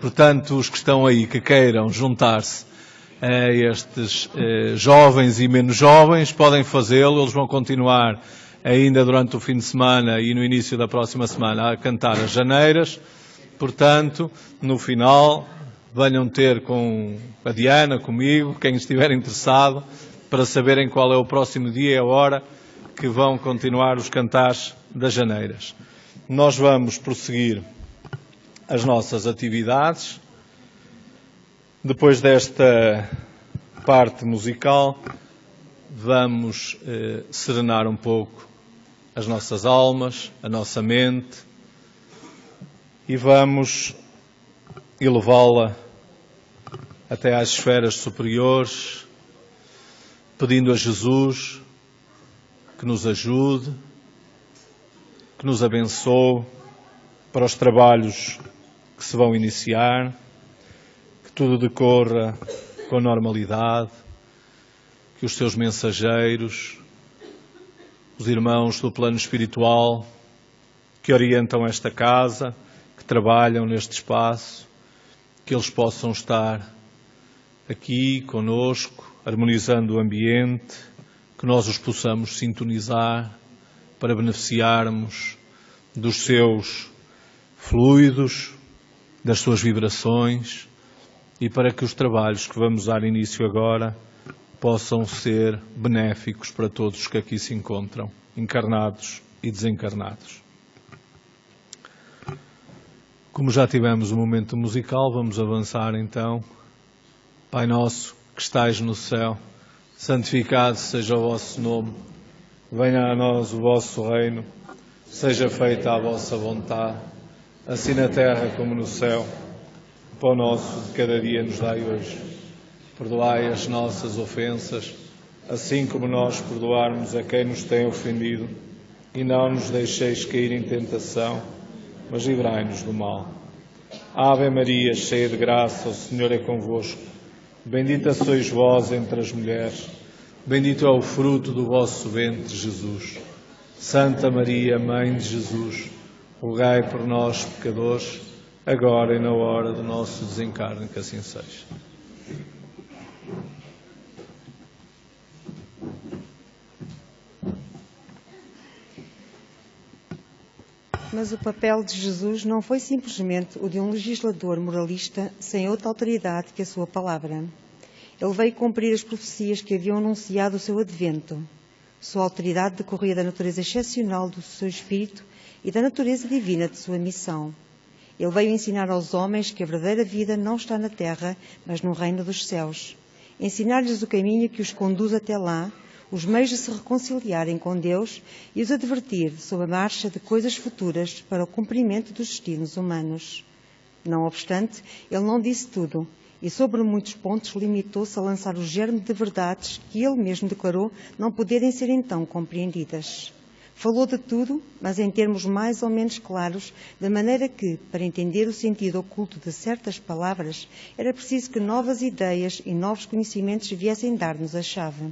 Portanto, os que estão aí, que queiram juntar-se a estes jovens e menos jovens, podem fazê-lo. Eles vão continuar ainda durante o fim de semana e no início da próxima semana a cantar as janeiras. Portanto, no final, venham ter com a Diana, comigo, quem estiver interessado, para saberem qual é o próximo dia e a hora que vão continuar os cantares das janeiras. Nós vamos prosseguir as nossas atividades. Depois desta parte musical, vamos serenar um pouco as nossas almas, a nossa mente, e vamos elevá-la até às esferas superiores, pedindo a Jesus que nos ajude, que nos abençoe para os trabalhos que se vão iniciar, que tudo decorra com normalidade, que os seus mensageiros, os irmãos do plano espiritual que orientam esta casa, que trabalham neste espaço, que eles possam estar aqui conosco, harmonizando o ambiente, que nós os possamos sintonizar para beneficiarmos dos seus fluidos, das suas vibrações, e para que os trabalhos que vamos dar início agora possam ser benéficos para todos os que aqui se encontram, encarnados e desencarnados. Como já tivemos um momento musical, vamos avançar então. Pai nosso, que estais no céu, santificado seja o vosso nome, venha a nós o vosso reino, seja feita a vossa vontade, assim na terra como no céu. O pão nosso de cada dia nos dai hoje. Perdoai as nossas ofensas, assim como nós perdoarmos a quem nos tem ofendido, e não nos deixeis cair em tentação, mas livrai-nos do mal. Ave Maria, cheia de graça, o Senhor é convosco. Bendita sois vós entre as mulheres, bendito é o fruto do vosso ventre, Jesus. Santa Maria, Mãe de Jesus, rogai por nós, pecadores, agora e na hora do nosso desencarne, que assim seja. Mas o papel de Jesus não foi simplesmente o de um legislador moralista sem outra autoridade que a sua palavra. Ele veio cumprir as profecias que haviam anunciado o seu advento. Sua autoridade decorria da natureza excepcional do seu espírito e da natureza divina de sua missão. Ele veio ensinar aos homens que a verdadeira vida não está na terra, mas no reino dos céus. Ensinar-lhes o caminho que os conduz até lá, os meios de se reconciliarem com Deus e os advertir sobre a marcha de coisas futuras para o cumprimento dos destinos humanos. Não obstante, ele não disse tudo e sobre muitos pontos limitou-se a lançar o germe de verdades que ele mesmo declarou não poderem ser então compreendidas. Falou de tudo, mas em termos mais ou menos claros, de maneira que, para entender o sentido oculto de certas palavras, era preciso que novas ideias e novos conhecimentos viessem dar-nos a chave.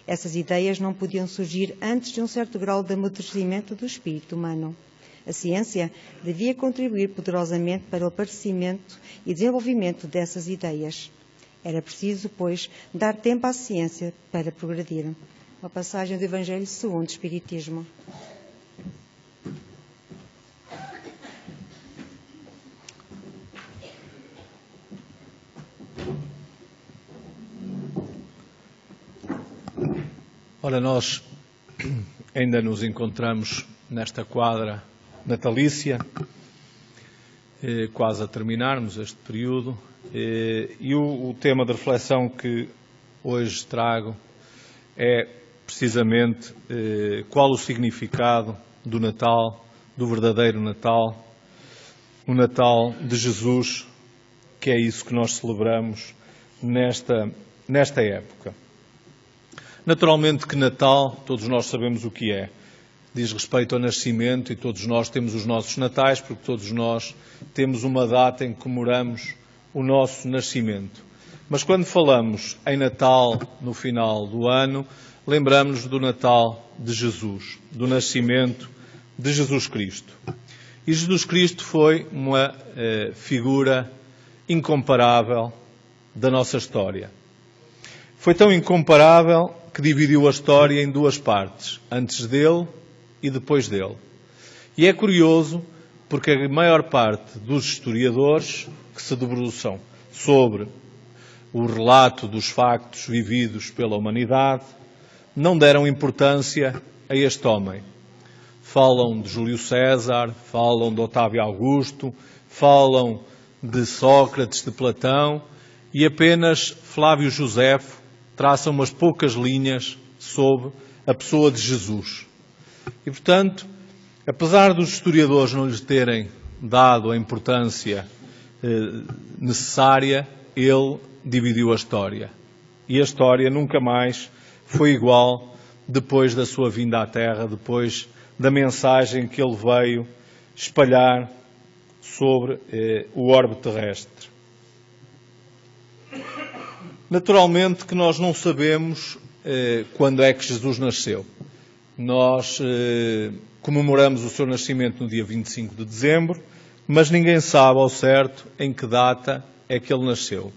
Essas ideias não podiam surgir antes de um certo grau de amadurecimento do espírito humano. A ciência devia contribuir poderosamente para o aparecimento e desenvolvimento dessas ideias. Era preciso, pois, dar tempo à ciência para progredir. Uma passagem do Evangelho segundo o Espiritismo. Ora, nós ainda nos encontramos nesta quadra natalícia, quase a terminarmos este período, e o tema de reflexão que hoje trago é precisamente qual o significado do Natal, do verdadeiro Natal, o Natal de Jesus, que é isso que nós celebramos nesta época. Naturalmente que Natal, todos nós sabemos o que é. Diz respeito ao nascimento e todos nós temos os nossos natais, porque todos nós temos uma data em que comemoramos o nosso nascimento. Mas quando falamos em Natal no final do ano, lembramos-nos do Natal de Jesus, do nascimento de Jesus Cristo. E Jesus Cristo foi uma figura incomparável da nossa história. Foi tão incomparável que dividiu a história em duas partes, antes dele e depois dele. E é curioso porque a maior parte dos historiadores que se debruçam sobre o relato dos factos vividos pela humanidade não deram importância a este homem. Falam de Júlio César, falam de Otávio Augusto, falam de Sócrates, de Platão, e apenas Flávio Josefo traça umas poucas linhas sobre a pessoa de Jesus. E, portanto, apesar dos historiadores não lhes terem dado a importância necessária, ele dividiu a história. E a história nunca mais foi igual depois da sua vinda à Terra, depois da mensagem que ele veio espalhar sobre o orbe terrestre. Naturalmente que nós não sabemos quando é que Jesus nasceu. Nós comemoramos o seu nascimento no dia 25 de dezembro, mas ninguém sabe ao certo em que data é que ele nasceu.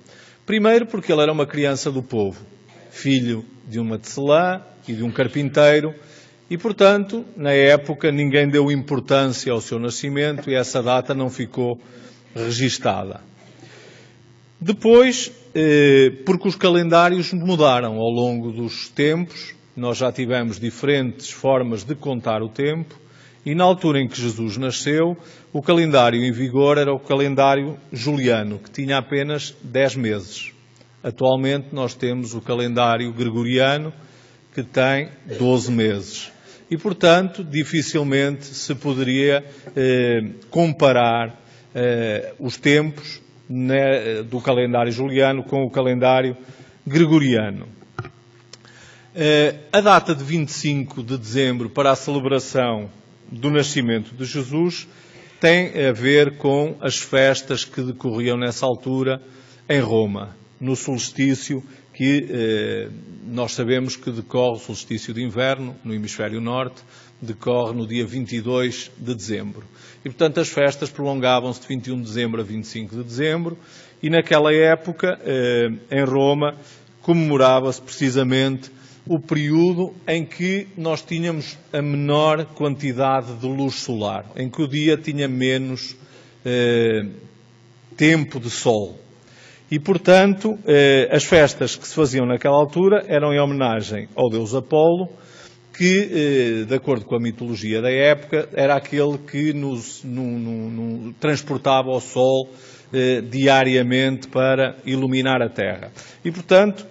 Primeiro porque ele era uma criança do povo, filho de uma tecelã e de um carpinteiro, e, portanto, na época ninguém deu importância ao seu nascimento e essa data não ficou registada. Depois, porque os calendários mudaram ao longo dos tempos, nós já tivemos diferentes formas de contar o tempo, e na altura em que Jesus nasceu, o calendário em vigor era o calendário juliano, que tinha apenas 10 meses. Atualmente nós temos o calendário gregoriano, que tem 12 meses. E, portanto, dificilmente se poderia comparar os tempos do calendário juliano com o calendário gregoriano. A data de 25 de dezembro para a celebração do nascimento de Jesus tem a ver com as festas que decorriam nessa altura em Roma, no solstício que nós sabemos que decorre, o solstício de inverno, no hemisfério norte, decorre no dia 22 de dezembro. E, portanto, as festas prolongavam-se de 21 de dezembro a 25 de dezembro, e naquela época, em Roma, comemorava-se precisamente o período em que nós tínhamos a menor quantidade de luz solar, em que o dia tinha menos tempo de sol. E, portanto, as festas que se faziam naquela altura eram em homenagem ao deus Apolo, que, de acordo com a mitologia da época, era aquele que nos transportava o sol diariamente para iluminar a Terra. E, portanto,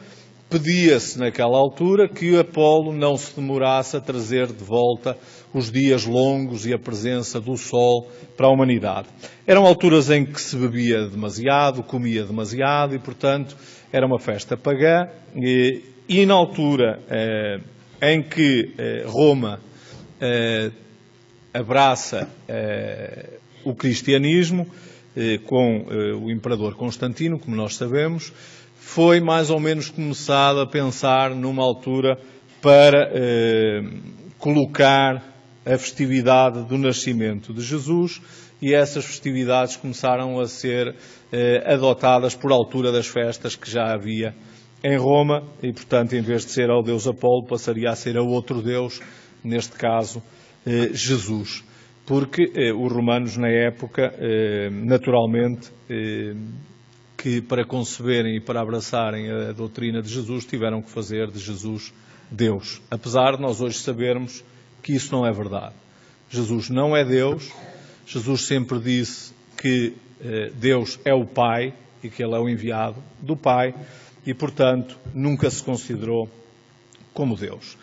pedia-se naquela altura que Apolo não se demorasse a trazer de volta os dias longos e a presença do sol para a humanidade. Eram alturas em que se bebia demasiado, comia demasiado e, portanto, era uma festa pagã. E na altura em que Roma abraça o cristianismo, com o imperador Constantino, como nós sabemos, foi mais ou menos começado a pensar numa altura para colocar a festividade do nascimento de Jesus, e essas festividades começaram a ser adotadas por altura das festas que já havia em Roma, e, portanto, em vez de ser ao deus Apolo, passaria a ser a outro deus, neste caso, Jesus. Porque os romanos, na época, naturalmente, que para conceberem e para abraçarem a doutrina de Jesus, tiveram que fazer de Jesus Deus. Apesar de nós hoje sabermos que isso não é verdade. Jesus não é Deus. Jesus sempre disse que Deus é o Pai e que Ele é o enviado do Pai e, portanto, nunca se considerou como Deus.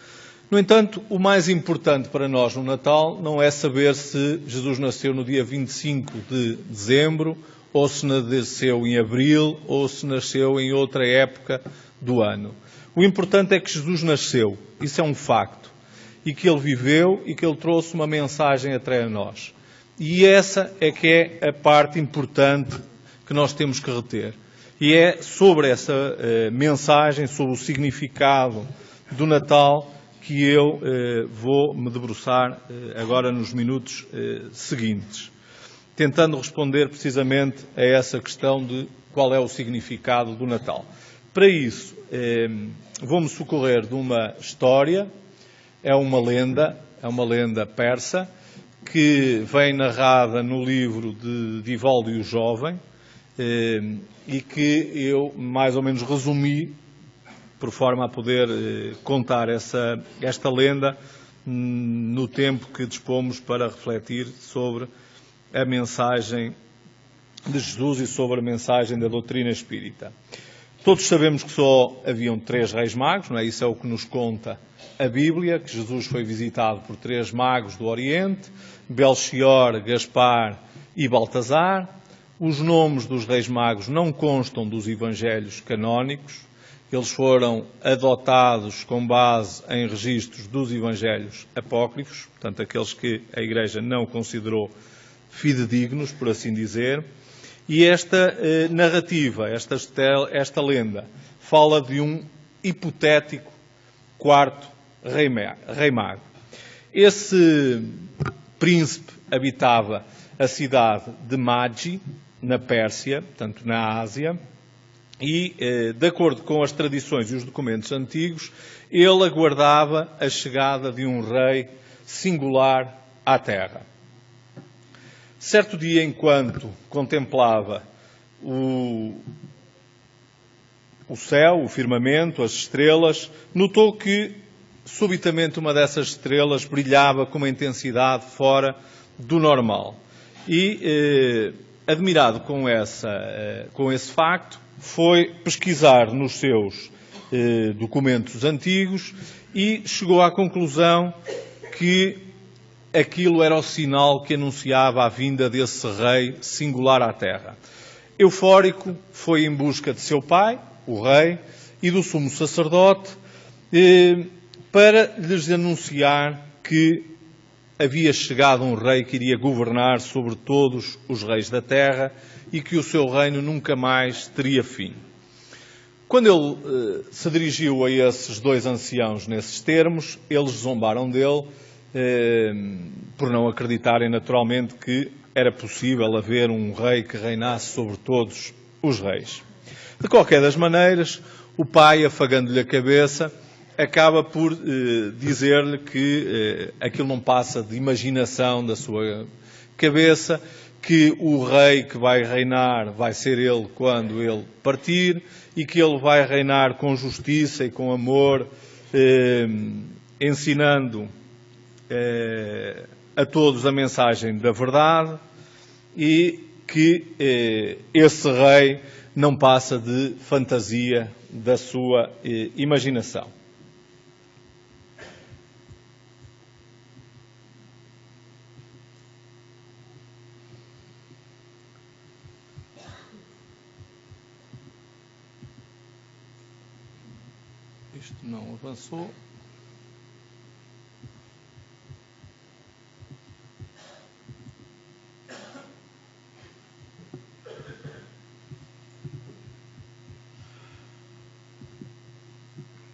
No entanto, o mais importante para nós no Natal não é saber se Jesus nasceu no dia 25 de dezembro, ou se nasceu em abril, ou se nasceu em outra época do ano. O importante é que Jesus nasceu, isso é um facto, e que Ele viveu e que Ele trouxe uma mensagem até a nós. E essa é que é a parte importante que nós temos que reter. E é sobre essa mensagem, sobre o significado do Natal, que eu vou me debruçar agora nos minutos seguintes, tentando responder precisamente a essa questão de qual é o significado do Natal. Para isso, vou-me socorrer de uma história, é uma lenda persa, que vem narrada no livro de Divaldo e o Jovem, e que eu mais ou menos resumi, por forma a poder contar esta lenda no tempo que dispomos para refletir sobre a mensagem de Jesus e sobre a mensagem da doutrina espírita. Todos sabemos que só haviam 3 reis magos, não é? Isso é o que nos conta a Bíblia, que Jesus foi visitado por 3 magos do Oriente, Belchior, Gaspar e Baltazar. Os nomes dos reis magos não constam dos evangelhos canónicos, eles foram adotados com base em registros dos evangelhos apócrifos, portanto, aqueles que a Igreja não considerou fidedignos, por assim dizer. E esta narrativa, esta lenda, fala de um hipotético 4º rei mago. Esse príncipe habitava a cidade de Magi, na Pérsia, portanto na Ásia, e, de acordo com as tradições e os documentos antigos, ele aguardava a chegada de um rei singular à Terra. Certo dia, enquanto contemplava o céu, o firmamento, as estrelas, notou que, subitamente, uma dessas estrelas brilhava com uma intensidade fora do normal. E, admirado com esse facto, foi pesquisar nos seus documentos antigos e chegou à conclusão que aquilo era o sinal que anunciava a vinda desse rei singular à Terra. Eufórico, foi em busca de seu pai, o rei, e do sumo sacerdote, para lhes anunciar que havia chegado um rei que iria governar sobre todos os reis da terra e que o seu reino nunca mais teria fim. Quando ele se dirigiu a esses 2 anciãos nesses termos, eles zombaram dele, por não acreditarem naturalmente que era possível haver um rei que reinasse sobre todos os reis. De qualquer das maneiras, o pai, afagando-lhe a cabeça, acaba por dizer-lhe que aquilo não passa de imaginação da sua cabeça, que o rei que vai reinar vai ser ele quando ele partir e que ele vai reinar com justiça e com amor, ensinando a todos a mensagem da verdade, e que esse rei não passa de fantasia da sua imaginação. Isto não avançou.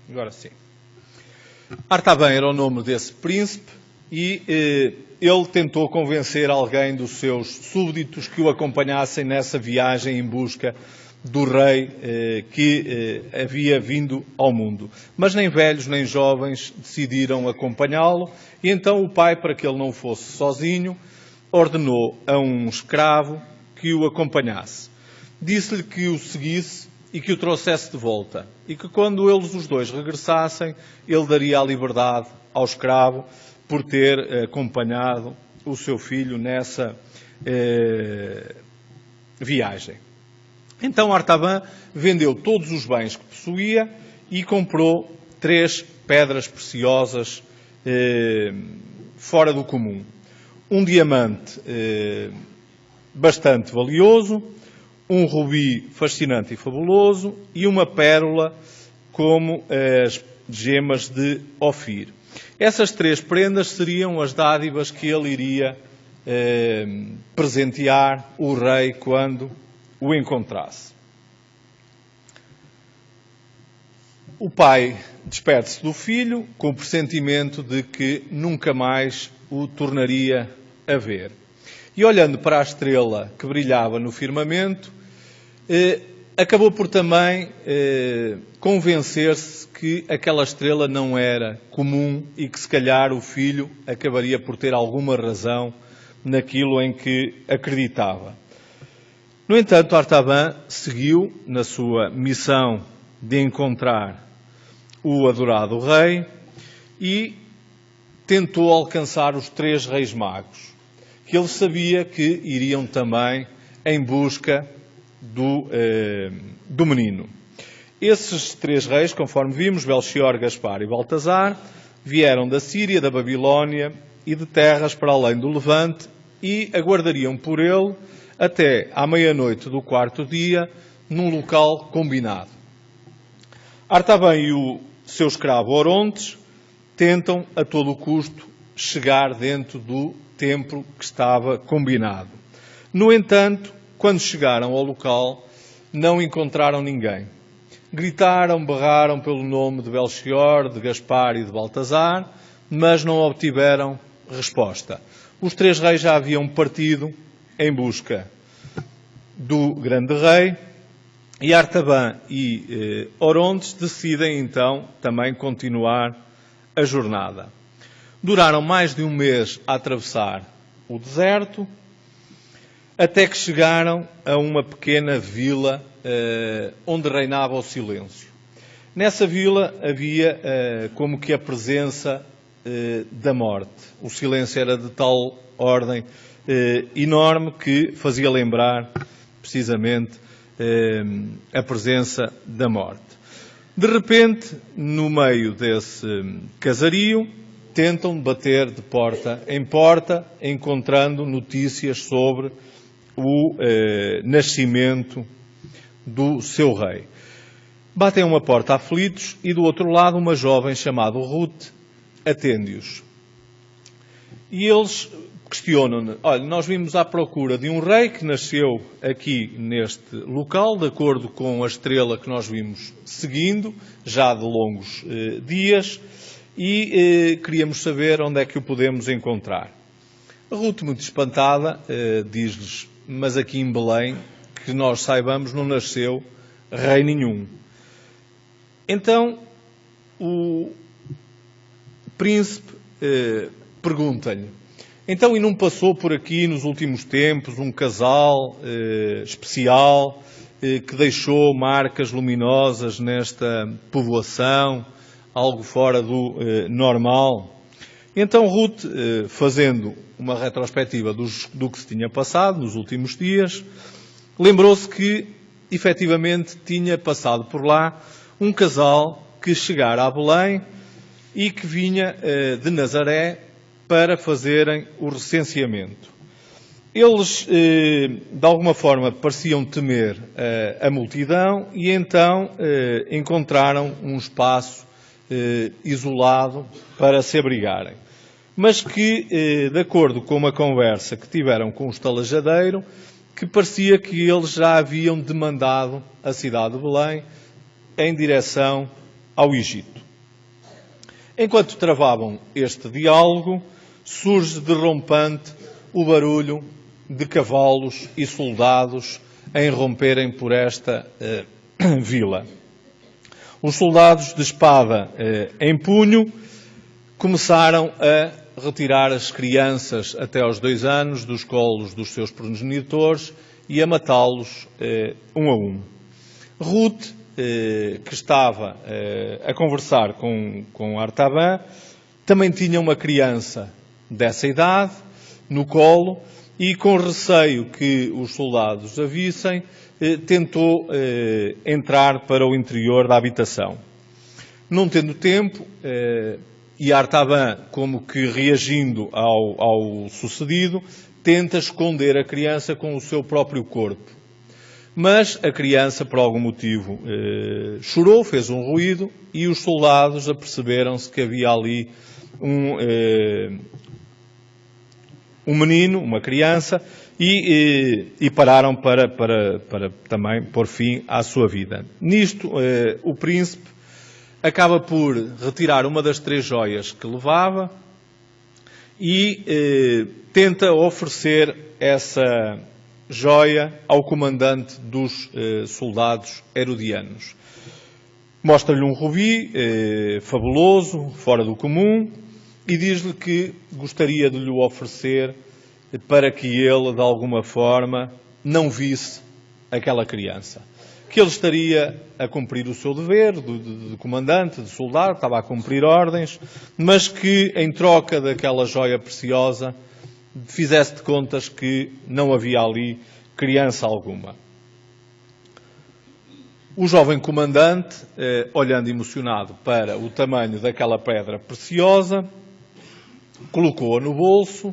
Agora sim. Artaban era o nome desse príncipe e ele tentou convencer alguém dos seus súbditos que o acompanhassem nessa viagem em busca do rei que havia vindo ao mundo. Mas nem velhos nem jovens decidiram acompanhá-lo, e então o pai, para que ele não fosse sozinho, ordenou a um escravo que o acompanhasse. Disse-lhe que o seguisse e que o trouxesse de volta, e que quando eles os 2 regressassem, ele daria a liberdade ao escravo por ter acompanhado o seu filho nessa viagem. Então Artaban vendeu todos os bens que possuía e comprou 3 pedras preciosas fora do comum. Um diamante bastante valioso, um rubi fascinante e fabuloso e uma pérola como as gemas de Ofir. Essas 3 prendas seriam as dádivas que ele iria presentear o rei quando o encontrasse. O pai despede-se do filho com o pressentimento de que nunca mais o tornaria a ver. E olhando para a estrela que brilhava no firmamento, acabou por também convencer-se que aquela estrela não era comum e que se calhar o filho acabaria por ter alguma razão naquilo em que acreditava. No entanto, Artaban seguiu na sua missão de encontrar o adorado rei e tentou alcançar os 3 reis magos, que ele sabia que iriam também em busca do menino. Esses 3 reis, conforme vimos, Belchior, Gaspar e Baltasar, vieram da Síria, da Babilónia e de terras para além do Levante e aguardariam por ele até à meia-noite do 4º dia, num local combinado. Artaban e o seu escravo Orontes tentam, a todo custo, chegar dentro do templo que estava combinado. No entanto, quando chegaram ao local, não encontraram ninguém. Gritaram, berraram pelo nome de Belchior, de Gaspar e de Baltasar, mas não obtiveram resposta. Os 3 reis já haviam partido em busca do grande rei e Artaban e Orontes decidem então também continuar a jornada. Duraram mais de um mês a atravessar o deserto, até que chegaram a uma pequena vila onde reinava o silêncio. Nessa vila havia como que a presença da morte. O silêncio era de tal ordem enorme que fazia lembrar precisamente a presença da morte. De repente, no meio desse casario, tentam bater de porta em porta, encontrando notícias sobre o nascimento do seu rei. Batem uma porta aflitos e do outro lado uma jovem chamada Ruth atende-os. E eles questionam-no: olha, nós vimos à procura de um rei que nasceu aqui neste local, de acordo com a estrela que nós vimos seguindo, já de longos dias, e queríamos saber onde é que o podemos encontrar. A Ruth, muito espantada, diz-lhes: mas aqui em Belém, que nós saibamos, não nasceu rei nenhum. Então, o príncipe pergunta-lhe: então, e não passou por aqui nos últimos tempos um casal especial que deixou marcas luminosas nesta povoação, algo fora do normal? Então Ruth, fazendo uma retrospectiva do que se tinha passado nos últimos dias, lembrou-se que, efetivamente, tinha passado por lá um casal que chegara a Belém e que vinha de Nazaré para fazerem o recenseamento. Eles, de alguma forma, pareciam temer a multidão e então encontraram um espaço isolado para se abrigarem. Mas que, de acordo com uma conversa que tiveram com o estalajadeiro, que parecia que eles já haviam demandado a cidade de Belém em direção ao Egito. Enquanto travavam este diálogo, surge derrompante o barulho de cavalos e soldados a irromperem por esta vila. Os soldados de espada em punho começaram a retirar as crianças até aos 2 anos dos colos dos seus progenitores e a matá-los um a um. Ruth, que estava a conversar com Artaban, também tinha uma criança dessa idade no colo e, com receio que os soldados a vissem, tentou entrar para o interior da habitação. Não tendo tempo, e Artaban, como que reagindo ao sucedido, tenta esconder a criança com o seu próprio corpo. Mas a criança, por algum motivo, chorou, fez um ruído e os soldados aperceberam-se que havia ali um menino, uma criança, e pararam para também pôr fim à sua vida. Nisto, o príncipe acaba por retirar uma das 3 joias que levava e tenta oferecer essa joia ao comandante dos soldados herodianos. Mostra-lhe um rubi fabuloso, fora do comum, e diz-lhe que gostaria de lhe o oferecer para que ele, de alguma forma, não visse aquela criança. Que ele estaria a cumprir o seu dever de comandante, de soldado, estava a cumprir ordens, mas que, em troca daquela joia preciosa, fizesse de contas que não havia ali criança alguma. O jovem comandante, olhando emocionado para o tamanho daquela pedra preciosa, colocou-a no bolso,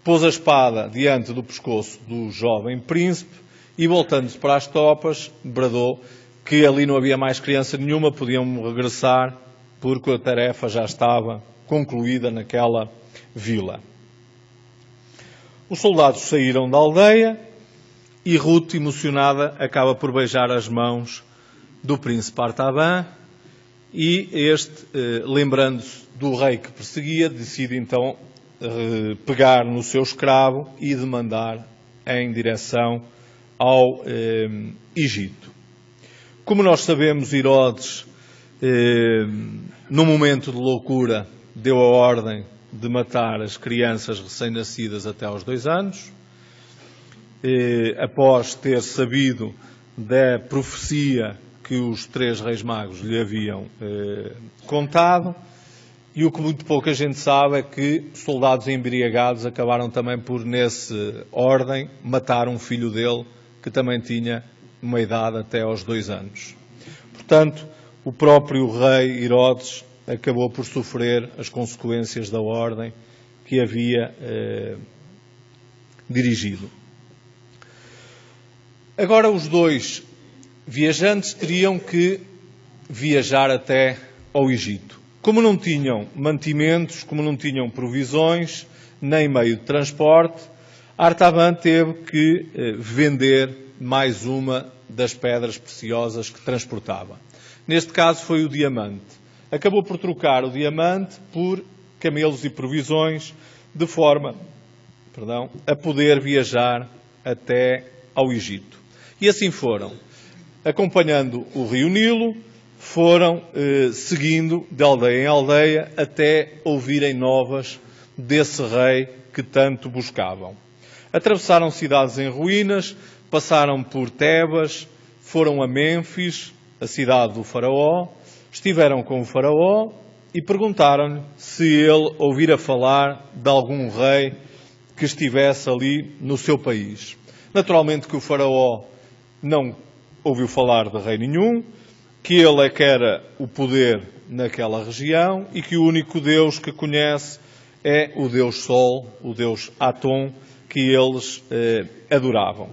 pôs a espada diante do pescoço do jovem príncipe e, voltando-se para as tropas, bradou que ali não havia mais criança nenhuma, podiam regressar, porque a tarefa já estava concluída naquela vila. Os soldados saíram da aldeia e Ruth, emocionada, acaba por beijar as mãos do príncipe Artaban e este, lembrando-se do rei que perseguia, decide então pegar no seu escravo e demandar em direção ao Egito. Como nós sabemos, Herodes, num momento de loucura, deu a ordem de matar as crianças recém-nascidas até aos 2 anos, após ter sabido da profecia que os 3 reis magos lhe haviam contado, e o que muito pouca gente sabe é que soldados embriagados acabaram também por, nessa ordem, matar um filho dele, que também tinha uma idade até aos 2 anos. Portanto, o próprio rei Herodes acabou por sofrer as consequências da ordem que havia dirigido. Agora, os 2 viajantes teriam que viajar até ao Egito. Como não tinham mantimentos, como não tinham provisões, nem meio de transporte, Artaban teve que vender mais uma das pedras preciosas que transportava. Neste caso foi o diamante. Acabou por trocar o diamante por camelos e provisões, de forma, a poder viajar até ao Egito. E assim foram, acompanhando o rio Nilo, foram seguindo de aldeia em aldeia até ouvirem novas desse rei que tanto buscavam. Atravessaram cidades em ruínas, passaram por Tebas, foram a Mênfis, a cidade do faraó, estiveram com o faraó e perguntaram-lhe se ele ouvira falar de algum rei que estivesse ali no seu país. Naturalmente que o faraó não ouviu falar de rei nenhum, que ele é que era o poder naquela região e que o único Deus que conhece é o Deus Sol, o Deus Atom, que eles adoravam.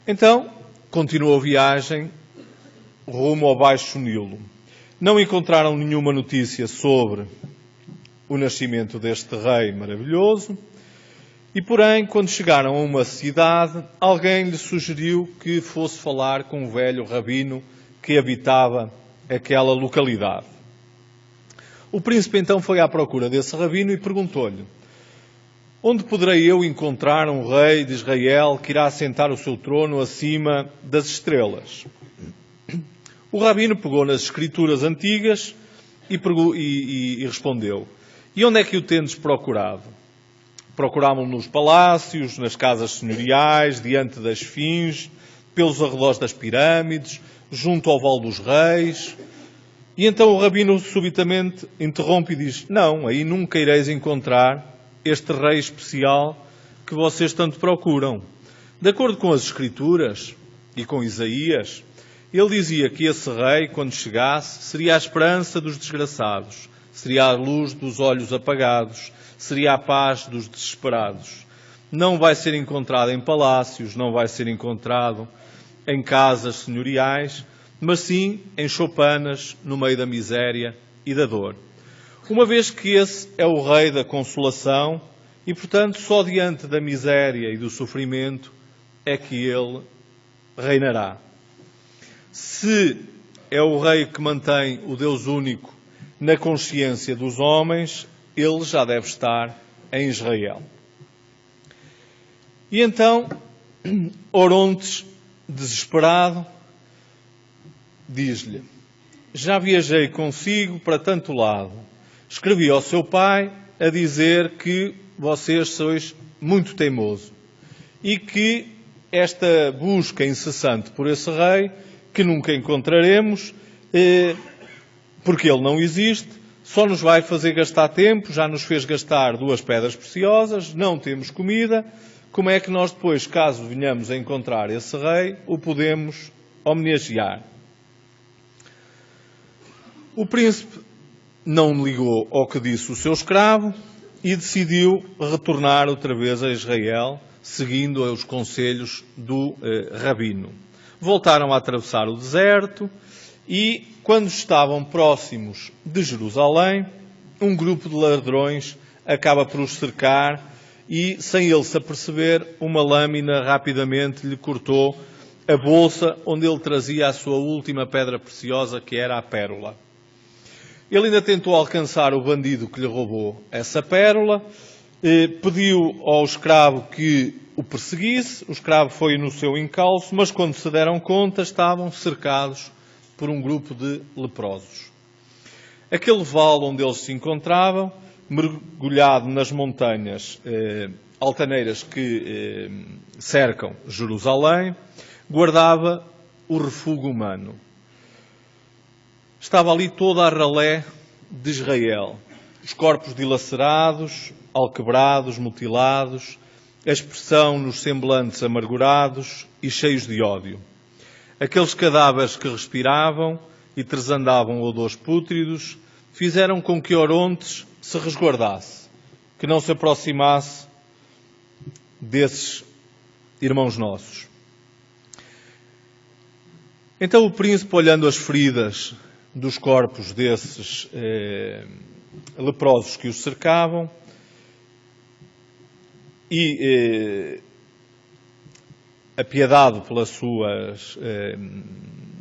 Então, continuou a viagem rumo ao Baixo Nilo. Não encontraram nenhuma notícia sobre o nascimento deste rei maravilhoso e, porém, quando chegaram a uma cidade, alguém lhe sugeriu que fosse falar com um velho rabino que habitava aquela localidade. O príncipe então foi à procura desse rabino e perguntou-lhe: onde poderei eu encontrar um rei de Israel que irá assentar o seu trono acima das estrelas? O rabino pegou nas escrituras antigas e respondeu: e onde é que o tendes procurado? Procurámo-lo nos palácios, nas casas senhoriais, diante das esfinges, pelos arredores das pirâmides, junto ao Vale dos Reis. E então o rabino subitamente interrompe e diz: não, aí nunca ireis encontrar este rei especial que vocês tanto procuram. De acordo com as Escrituras e com Isaías, ele dizia que esse rei, quando chegasse, seria a esperança dos desgraçados, seria a luz dos olhos apagados, seria a paz dos desesperados. Não vai ser encontrado em palácios, não vai ser encontrado em casas senhoriais, mas sim em choupanas, no meio da miséria e da dor. Uma vez que esse é o rei da consolação e, portanto, só diante da miséria e do sofrimento é que ele reinará. Se é o rei que mantém o Deus único na consciência dos homens, ele já deve estar em Israel. E então, Orontes, desesperado, diz-lhe: já viajei consigo para tanto lado. Escrevi ao seu pai a dizer que vocês sois muito teimoso e que esta busca incessante por esse rei, que nunca encontraremos, porque ele não existe, só nos vai fazer gastar tempo, já nos fez gastar 2 pedras preciosas, não temos comida. Como é que nós depois, caso venhamos a encontrar esse rei, o podemos homenagear? O príncipe não ligou ao que disse o seu escravo e decidiu retornar outra vez a Israel, seguindo os conselhos do rabino. Voltaram a atravessar o deserto e, quando estavam próximos de Jerusalém, um grupo de ladrões acaba por os cercar e, sem ele se aperceber, uma lâmina rapidamente lhe cortou a bolsa onde ele trazia a sua última pedra preciosa, que era a pérola. Ele ainda tentou alcançar o bandido que lhe roubou essa pérola, pediu ao escravo que o perseguisse, o escravo foi no seu encalço, mas quando se deram conta estavam cercados por um grupo de leprosos. Aquele vale onde eles se encontravam, mergulhado nas montanhas altaneiras que cercam Jerusalém, guardava o refúgio humano. Estava ali toda a ralé de Israel, os corpos dilacerados, alquebrados, mutilados, a expressão nos semblantes amargurados e cheios de ódio. Aqueles cadáveres que respiravam e tresandavam odores pútridos fizeram com que Orontes se resguardasse, que não se aproximasse desses irmãos nossos. Então o príncipe, olhando as feridas dos corpos desses leprosos que os cercavam e apiedado pelas suas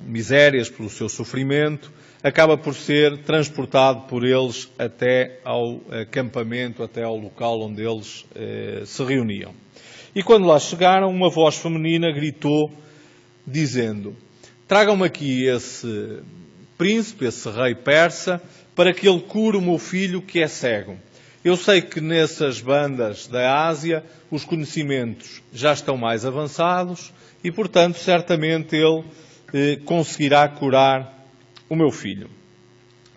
misérias, pelo seu sofrimento, acaba por ser transportado por eles até ao acampamento, até ao local onde eles se reuniam. E quando lá chegaram, uma voz feminina gritou, dizendo: tragam-me aqui esse príncipe, esse rei persa, para que ele cure o meu filho que é cego. Eu sei que nessas bandas da Ásia os conhecimentos já estão mais avançados e, portanto, certamente ele conseguirá curar o meu filho.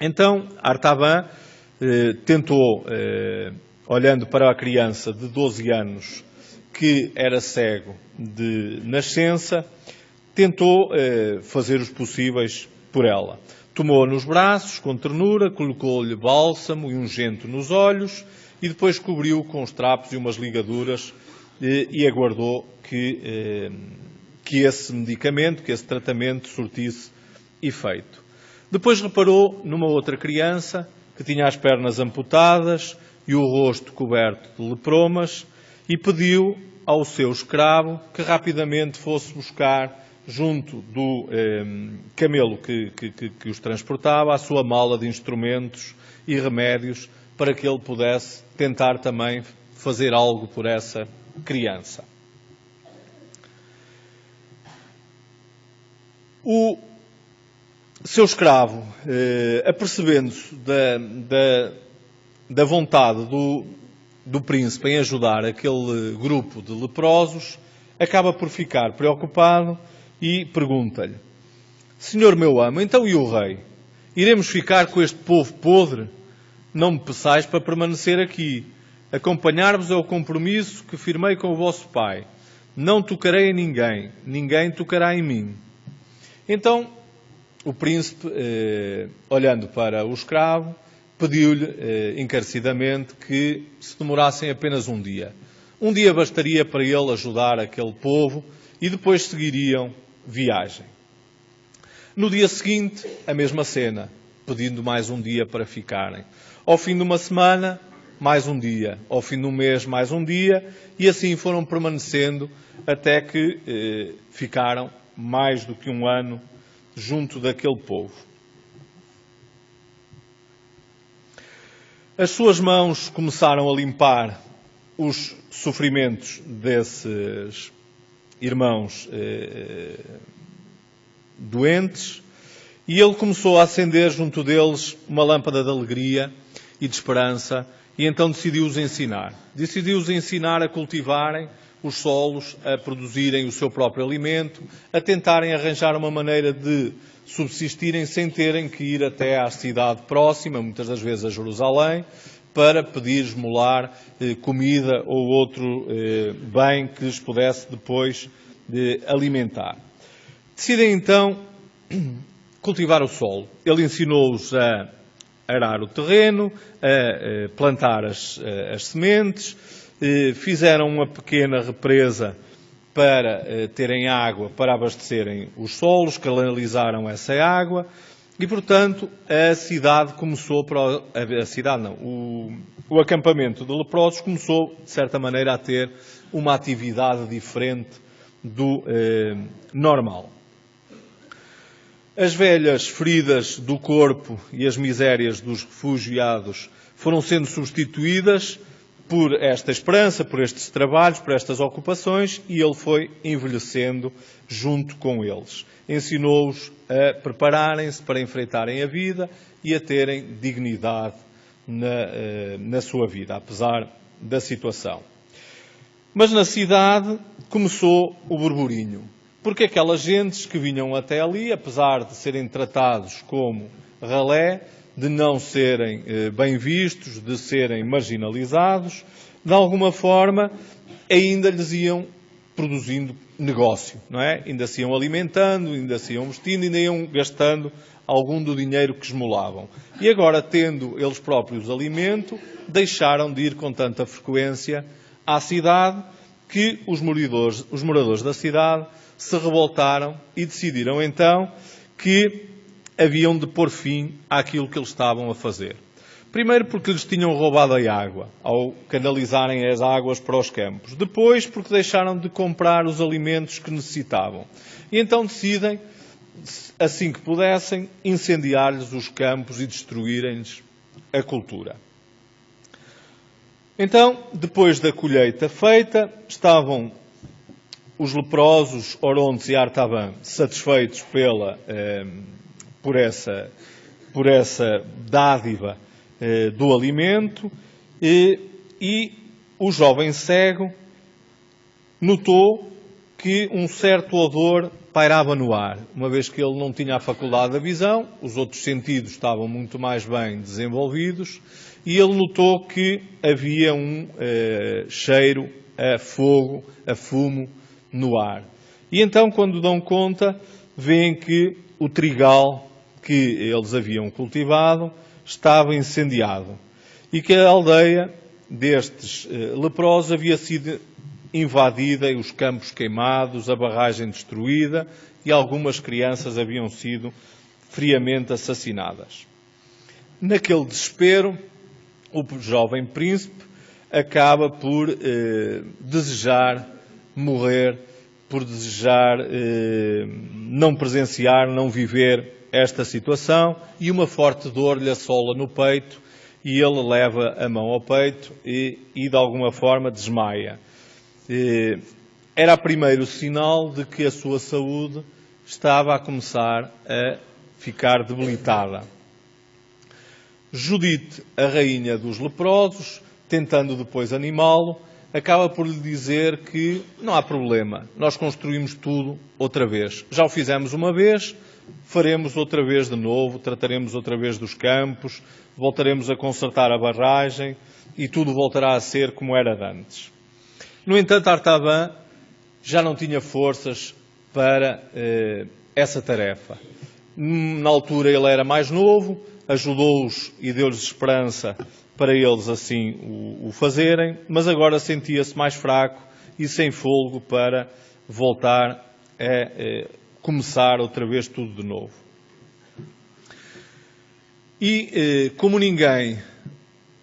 Então, Artaban tentou, olhando para a criança de 12 anos que era cego de nascença, tentou fazer os possíveis por ela. Tomou-a nos braços, com ternura, colocou-lhe bálsamo e ungento nos olhos e depois cobriu com os trapos e umas ligaduras e aguardou que esse medicamento, que esse tratamento surtisse efeito. Depois reparou numa outra criança que tinha as pernas amputadas e o rosto coberto de lepromas e pediu ao seu escravo que rapidamente fosse buscar junto do camelo que os transportava a sua mala de instrumentos e remédios para que ele pudesse tentar também fazer algo por essa criança. O seu escravo, apercebendo-se da vontade do príncipe em ajudar aquele grupo de leprosos, acaba por ficar preocupado e pergunta-lhe: Senhor meu amo, então e o rei? Iremos ficar com este povo podre? Não me peçais para permanecer aqui. Acompanhar-vos é o compromisso que firmei com o vosso pai. Não tocarei em ninguém, ninguém tocará em mim. Então, o príncipe, olhando para o escravo, pediu-lhe encarecidamente que se demorassem apenas um dia. Um dia bastaria para ele ajudar aquele povo e depois seguiriam viagem. No dia seguinte, a mesma cena, pedindo mais um dia para ficarem. Ao fim de uma semana, mais um dia. Ao fim de um mês, mais um dia. E assim foram permanecendo até que ficaram mais do que um ano junto daquele povo. As suas mãos começaram a limpar os sofrimentos desses irmãos doentes, e ele começou a acender junto deles uma lâmpada de alegria e de esperança, e então decidiu-os ensinar. Decidiu-os ensinar a cultivarem os solos, a produzirem o seu próprio alimento, a tentarem arranjar uma maneira de subsistirem sem terem que ir até à cidade próxima, muitas das vezes a Jerusalém, para pedir, esmolar comida ou outro bem que lhes pudesse depois alimentar. Decidem então cultivar o solo. Ele ensinou-os a arar o terreno, a plantar as sementes, fizeram uma pequena represa para terem água, para abastecerem os solos, canalizaram essa água e, portanto, a cidade começou, o acampamento de leprosos começou, de certa maneira, a ter uma atividade diferente do normal. As velhas feridas do corpo e as misérias dos refugiados foram sendo substituídas por esta esperança, por estes trabalhos, por estas ocupações, e ele foi envelhecendo junto com eles. Ensinou-os a prepararem-se para enfrentarem a vida e a terem dignidade na sua vida, apesar da situação. Mas na cidade começou o burburinho, porque aquelas gentes que vinham até ali, apesar de serem tratados como ralé, de não serem bem vistos, de serem marginalizados, de alguma forma ainda lhes iam produzindo negócio, não é? Ainda se iam alimentando, ainda se iam vestindo, ainda iam gastando algum do dinheiro que esmolavam. E agora, tendo eles próprios alimento, deixaram de ir com tanta frequência à cidade que os moradores da cidade se revoltaram e decidiram então que haviam de pôr fim àquilo que eles estavam a fazer. Primeiro porque lhes tinham roubado a água, ao canalizarem as águas para os campos. Depois porque deixaram de comprar os alimentos que necessitavam. E então decidem, assim que pudessem, incendiar-lhes os campos e destruírem-lhes a cultura. Então, depois da colheita feita, estavam os leprosos, Orontes e Artaban, satisfeitos por essa dádiva do alimento, e o jovem cego notou que um certo odor pairava no ar, uma vez que ele não tinha a faculdade da visão, os outros sentidos estavam muito mais bem desenvolvidos, e ele notou que havia um cheiro a fogo, a fumo no ar. E então, quando dão conta, veem que o trigal que eles haviam cultivado estava incendiado e que a aldeia destes leprosos havia sido invadida, os campos queimados, a barragem destruída, e algumas crianças haviam sido friamente assassinadas. Naquele desespero, o jovem príncipe acaba por desejar morrer, por desejar não presenciar, não viver esta situação, e uma forte dor lhe assola no peito, e ele leva a mão ao peito e de alguma forma desmaia. Era o primeiro sinal de que a sua saúde estava a começar a ficar debilitada. Judite, a rainha dos leprosos, tentando depois animá-lo, acaba por lhe dizer que não há problema, nós construímos tudo outra vez. Já o fizemos uma vez, faremos outra vez de novo, trataremos outra vez dos campos, voltaremos a consertar a barragem e tudo voltará a ser como era de antes. No entanto, Artaban já não tinha forças para essa tarefa. Na altura ele era mais novo, ajudou-os e deu-lhes esperança para eles assim o fazerem, mas agora sentia-se mais fraco e sem fôlego para voltar a começar outra vez tudo de novo. E como ninguém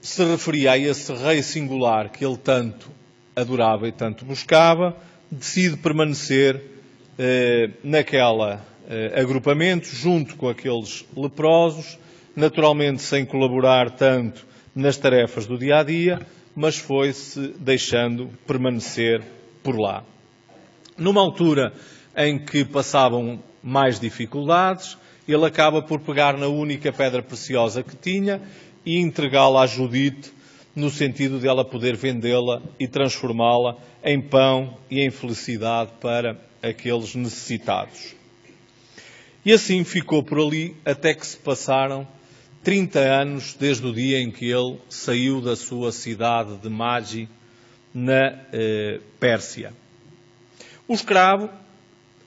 se referia a esse rei singular que ele tanto adorava e tanto buscava, decide permanecer naquela agrupamentos, junto com aqueles leprosos, naturalmente sem colaborar tanto nas tarefas do dia-a-dia, mas foi-se deixando permanecer por lá. Numa altura em que passavam mais dificuldades, ele acaba por pegar na única pedra preciosa que tinha e entregá-la a Judite, no sentido de ela poder vendê-la e transformá-la em pão e em felicidade para aqueles necessitados. E assim ficou por ali até que se passaram 30 anos desde o dia em que ele saiu da sua cidade de Magi, na Pérsia. O escravo,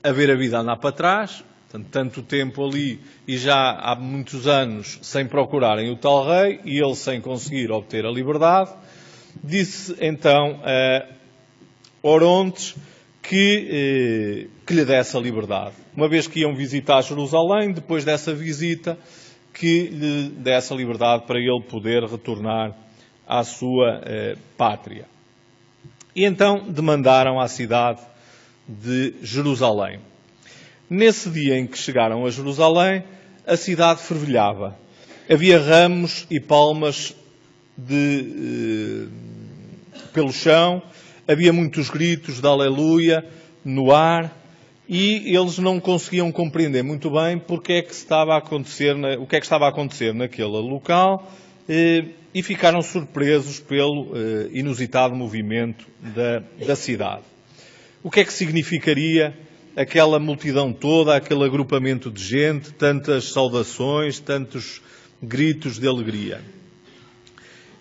a ver a vida andar para trás, tanto tempo ali e já há muitos anos sem procurarem o tal rei e ele sem conseguir obter a liberdade, disse então a Orontes que lhe desse a liberdade. Uma vez que iam visitar Jerusalém, depois dessa visita, que lhe desse a liberdade para ele poder retornar à sua pátria. E então demandaram à cidade de Jerusalém. Nesse dia em que chegaram a Jerusalém, a cidade fervilhava. Havia ramos e palmas pelo chão, havia muitos gritos de aleluia no ar e eles não conseguiam compreender muito bem o que é que estava a acontecer naquele local e ficaram surpresos pelo inusitado movimento da cidade. O que é que significaria aquela multidão toda, aquele agrupamento de gente, tantas saudações, tantos gritos de alegria?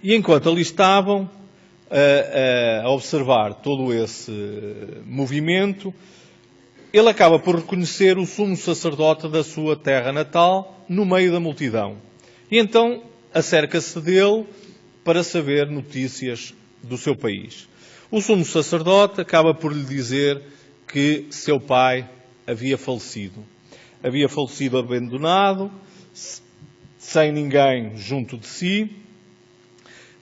E enquanto ali estavam a observar todo esse movimento, ele acaba por reconhecer o sumo sacerdote da sua terra natal no meio da multidão. E então acerca-se dele para saber notícias do seu país. O sumo sacerdote acaba por lhe dizer que seu pai havia falecido. Havia falecido abandonado, sem ninguém junto de si,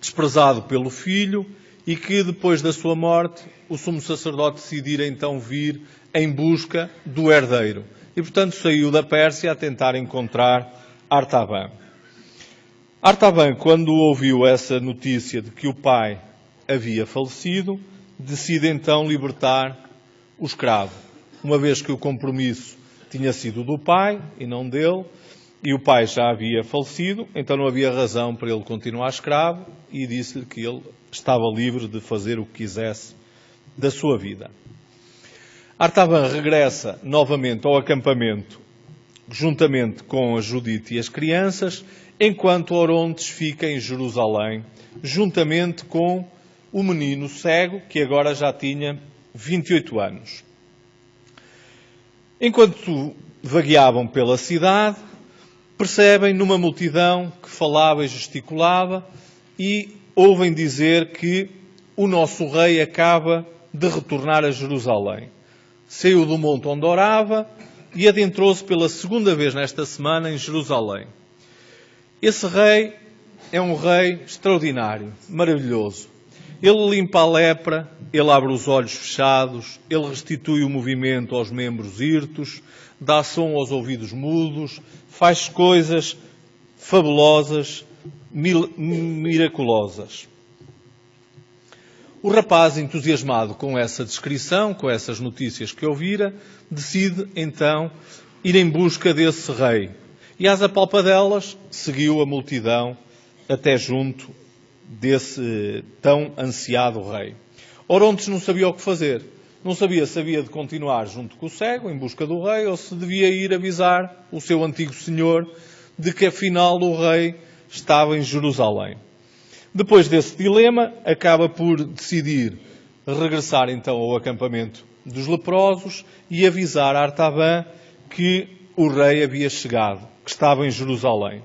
desprezado pelo filho, e que depois da sua morte o sumo sacerdote decidira então vir em busca do herdeiro. E portanto saiu da Pérsia a tentar encontrar Artaban. Artaban, quando ouviu essa notícia de que o pai havia falecido, decide então libertar o escravo, uma vez que o compromisso tinha sido do pai e não dele, e o pai já havia falecido, então não havia razão para ele continuar escravo, e disse-lhe que ele estava livre de fazer o que quisesse da sua vida. Artaban regressa novamente ao acampamento, juntamente com a Judite e as crianças, enquanto Orontes fica em Jerusalém, juntamente com o menino cego, que agora já tinha 28 anos. Enquanto vagueavam pela cidade, percebem numa multidão que falava e gesticulava e ouvem dizer que o nosso rei acaba de retornar a Jerusalém. Saiu do monte onde orava e adentrou-se pela segunda vez nesta semana em Jerusalém. Esse rei é um rei extraordinário, maravilhoso. Ele limpa a lepra, ele abre os olhos fechados, ele restitui o movimento aos membros hirtos, dá som aos ouvidos mudos, faz coisas fabulosas, miraculosas. O rapaz, entusiasmado com essa descrição, com essas notícias que ouvira, decide então ir em busca desse rei. E às apalpadelas seguiu a multidão até junto desse tão ansiado rei. Orontes não sabia o que fazer. Não sabia se havia de continuar junto com o cego, em busca do rei, ou se devia ir avisar o seu antigo senhor de que afinal o rei estava em Jerusalém. Depois desse dilema, acaba por decidir regressar então ao acampamento dos leprosos e avisar a Artaban que o rei havia chegado, que estava em Jerusalém.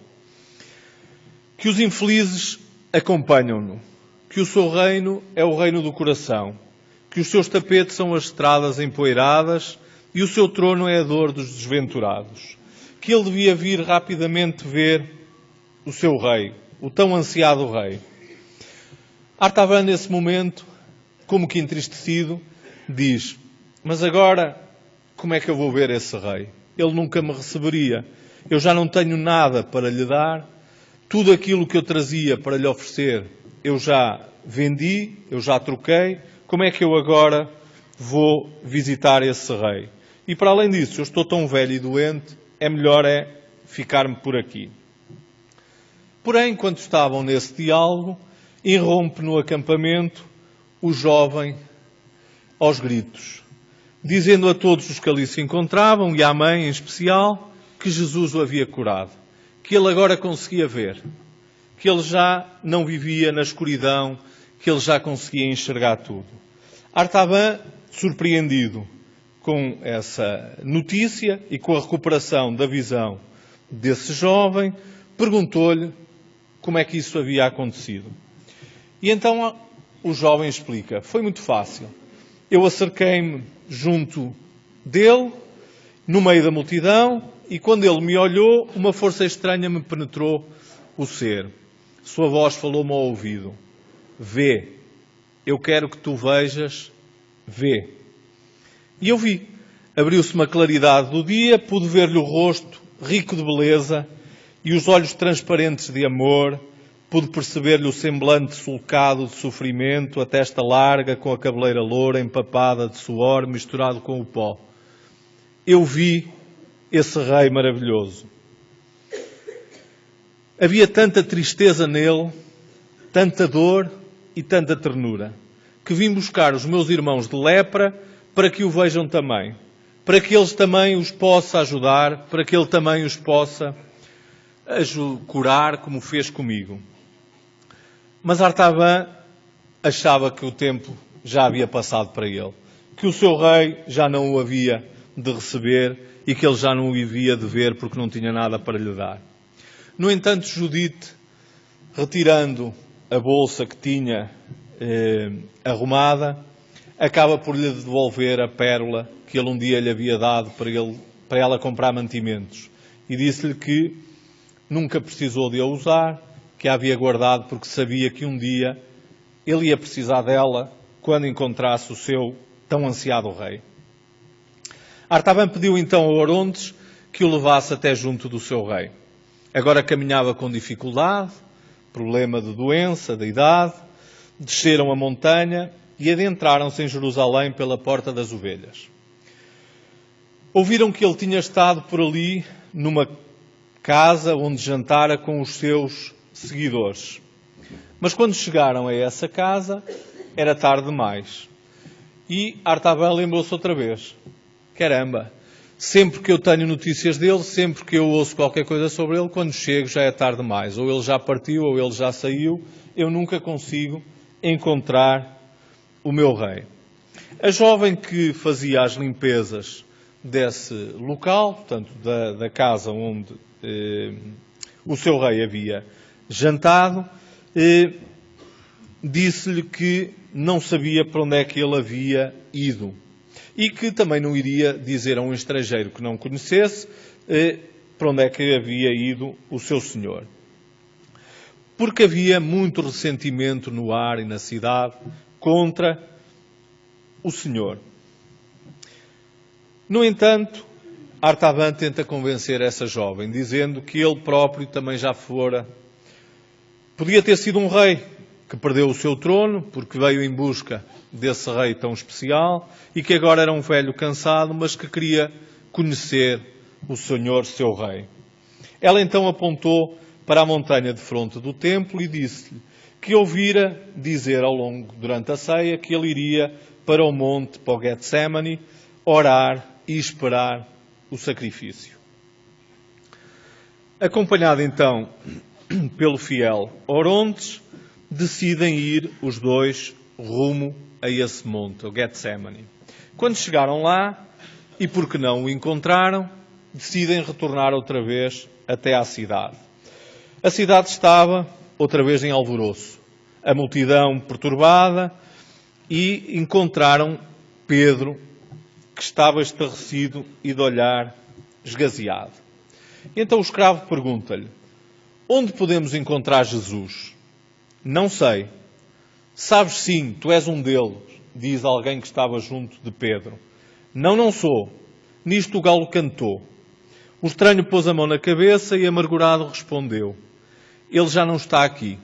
Que os infelizes acompanham-no, que o seu reino é o reino do coração, que os seus tapetes são as estradas empoeiradas e o seu trono é a dor dos desventurados, que ele devia vir rapidamente ver o seu rei, o tão ansiado rei. Artaban, nesse momento, como que entristecido, diz: mas agora, como é que eu vou ver esse rei? ele nunca me receberia. Eu já não tenho nada para lhe dar, tudo aquilo que eu trazia para lhe oferecer, eu já vendi, eu já troquei, como é que eu agora vou visitar esse rei? E para além disso, eu estou tão velho e doente, é melhor ficar-me por aqui. Porém, enquanto estavam nesse diálogo, irrompe no acampamento o jovem aos gritos, dizendo a todos os que ali se encontravam, e à mãe em especial, que Jesus o havia curado, que ele agora conseguia ver, que ele já não vivia na escuridão, que ele já conseguia enxergar tudo. Artaban, surpreendido com essa notícia e com a recuperação da visão desse jovem, perguntou-lhe como é que isso havia acontecido. E então o jovem explica, foi muito fácil. Eu acerquei-me junto dele, no meio da multidão, e quando ele me olhou, uma força estranha me penetrou o ser. Sua voz falou-me ao ouvido. Vê, eu quero que tu vejas, vê. E eu vi. Abriu-se-me a claridade do dia, pude ver-lhe o rosto rico de beleza e os olhos transparentes de amor, pude perceber-lhe o semblante sulcado de sofrimento, a testa larga com a cabeleira loura empapada de suor misturado com o pó. Eu vi esse rei maravilhoso. Havia tanta tristeza nele, tanta dor e tanta ternura, que vim buscar os meus irmãos de lepra para que o vejam também, para que eles também os possa ajudar, para que ele também os possa curar como fez comigo. Mas Artaban achava que o tempo já havia passado para ele, que o seu rei já não o havia de receber e que ele já não o havia de ver porque não tinha nada para lhe dar. No entanto, Judite, retirando a bolsa que tinha arrumada, acaba por lhe devolver a pérola que ele um dia lhe havia dado para ela comprar mantimentos. E disse-lhe que nunca precisou de a usar, que a havia guardado porque sabia que um dia ele ia precisar dela quando encontrasse o seu tão ansiado rei. Artaban pediu então a Orontes que o levasse até junto do seu rei. Agora caminhava com dificuldade, problema de doença, de idade, desceram a montanha e adentraram-se em Jerusalém pela Porta das Ovelhas. Ouviram que ele tinha estado por ali numa casa onde jantara com os seus seguidores. Mas quando chegaram a essa casa, era tarde demais. E Artaban lembrou-se outra vez. Caramba, sempre que eu tenho notícias dele, sempre que eu ouço qualquer coisa sobre ele, quando chego já é tarde demais. Ou ele já partiu, ou ele já saiu. Eu nunca consigo encontrar o meu rei. A jovem que fazia as limpezas desse local, portanto, da casa onde o seu rei havia jantado, disse-lhe que não sabia para onde é que ele havia ido e que também não iria dizer a um estrangeiro que não conhecesse para onde é que havia ido o seu senhor. Porque havia muito ressentimento no ar e na cidade contra o senhor. No entanto, Artaban tenta convencer essa jovem, dizendo que ele próprio também já fora. Podia ter sido um rei que perdeu o seu trono, porque veio em busca desse rei tão especial, e que agora era um velho cansado, mas que queria conhecer o Senhor, seu rei. Ela então apontou para a montanha de fronte do templo e disse-lhe que ouvira dizer durante a ceia, que ele iria para o monte, para o Getsemane, orar e esperar o sacrifício. Acompanhado então pelo fiel Orontes, decidem ir os dois rumo a esse monte, o Getsemane. Quando chegaram lá, e porque não o encontraram, decidem retornar outra vez até à cidade. A cidade estava outra vez em alvoroço, a multidão perturbada, e encontraram Pedro, que estava estarrecido e de olhar esgazeado. Então o escravo pergunta-lhe: onde podemos encontrar Jesus? Não sei. Sabes sim, tu és um deles, diz alguém que estava junto de Pedro. Não sou. Nisto o galo cantou. O estranho pôs a mão na cabeça e, amargurado, respondeu: ele já não está aqui.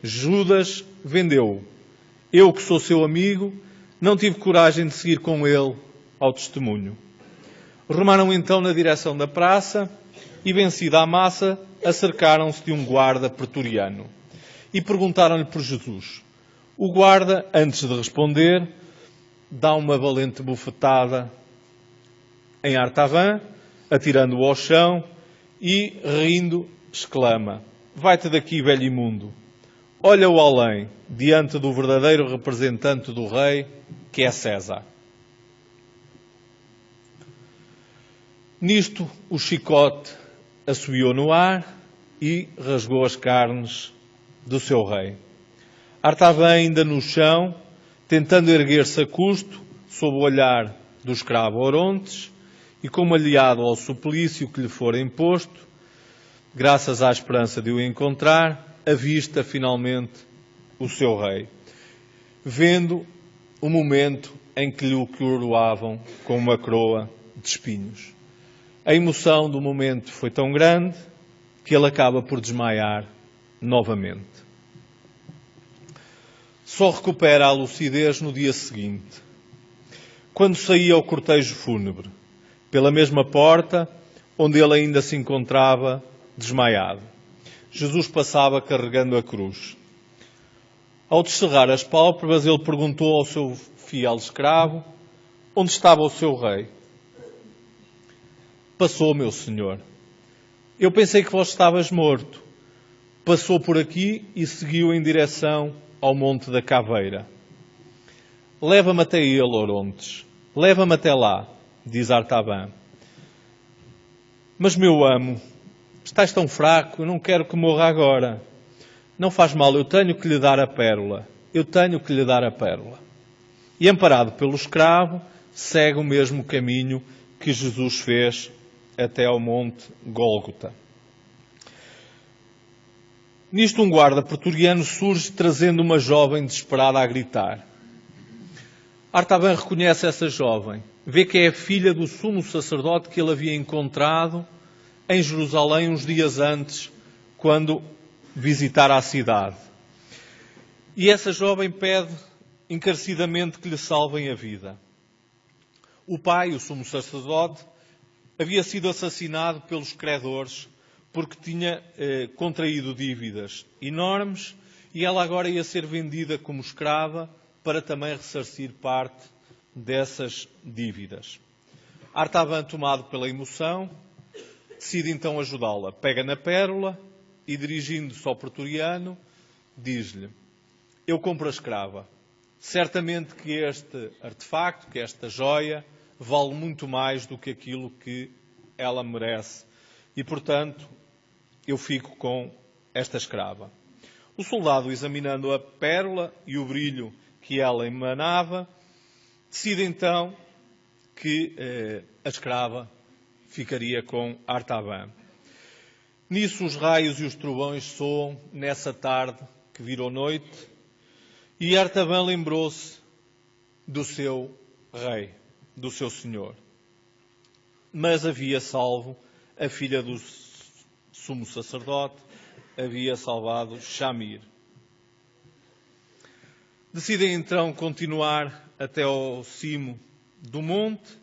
Judas vendeu-o. Eu, que sou seu amigo, não tive coragem de seguir com ele ao testemunho. Rumaram então na direção da praça e, vencida a massa, acercaram-se de um guarda pretoriano e perguntaram-lhe por Jesus. O guarda, antes de responder, dá uma valente bufetada em Artavan, atirando-o ao chão e, rindo, exclama: vai-te daqui, velho imundo. Olha-o além, diante do verdadeiro representante do rei, que é César. Nisto, o chicote assobiou no ar e rasgou as carnes do seu rei. Artavan ainda no chão, tentando erguer-se a custo, sob o olhar do escravo Orontes, e como aliado ao suplício que lhe fora imposto, graças à esperança de o encontrar, avista finalmente o seu rei, vendo o momento em que lhe o coroavam com uma coroa de espinhos. A emoção do momento foi tão grande que ele acaba por desmaiar novamente. Só recupera a lucidez no dia seguinte, quando saía o cortejo fúnebre, pela mesma porta onde ele ainda se encontrava desmaiado. Jesus passava carregando a cruz. Ao descerrar as pálpebras, ele perguntou ao seu fiel escravo: onde estava o seu rei? Passou, meu senhor. Eu pensei que vós estavas morto. Passou por aqui e seguiu em direção ao Monte da Caveira. Leva-me até ele, Orontes. Leva-me até lá, diz Artavan. Mas, meu amo, estás tão fraco, eu não quero que morra agora. Não faz mal, eu tenho que lhe dar a pérola. Eu tenho que lhe dar a pérola. E, amparado pelo escravo, segue o mesmo caminho que Jesus fez até ao Monte Gólgota. Nisto, um guarda pretoriano surge trazendo uma jovem desesperada a gritar. Artavan reconhece essa jovem. Vê que é a filha do sumo sacerdote que ele havia encontrado em Jerusalém uns dias antes, quando visitara a cidade. E essa jovem pede encarecidamente que lhe salvem a vida. O pai, o sumo sacerdote, havia sido assassinado pelos credores porque tinha contraído dívidas enormes e ela agora ia ser vendida como escrava para também ressarcir parte dessas dívidas. Artavan, tomado pela emoção, decide então ajudá-la. Pega na pérola e, dirigindo-se ao pretoriano, diz-lhe: eu compro a escrava. Certamente que este artefacto, que esta joia, vale muito mais do que aquilo que ela merece. E, portanto, eu fico com esta escrava. O soldado, examinando a pérola e o brilho que ela emanava, decide então que a escrava ficaria com Artavan. Nisso os raios e os trovões soam nessa tarde que virou noite e Artavan lembrou-se do seu rei, do seu senhor. Mas havia salvo a filha do sumo sacerdote, havia salvado Shamir. Decidem então continuar até ao cimo do monte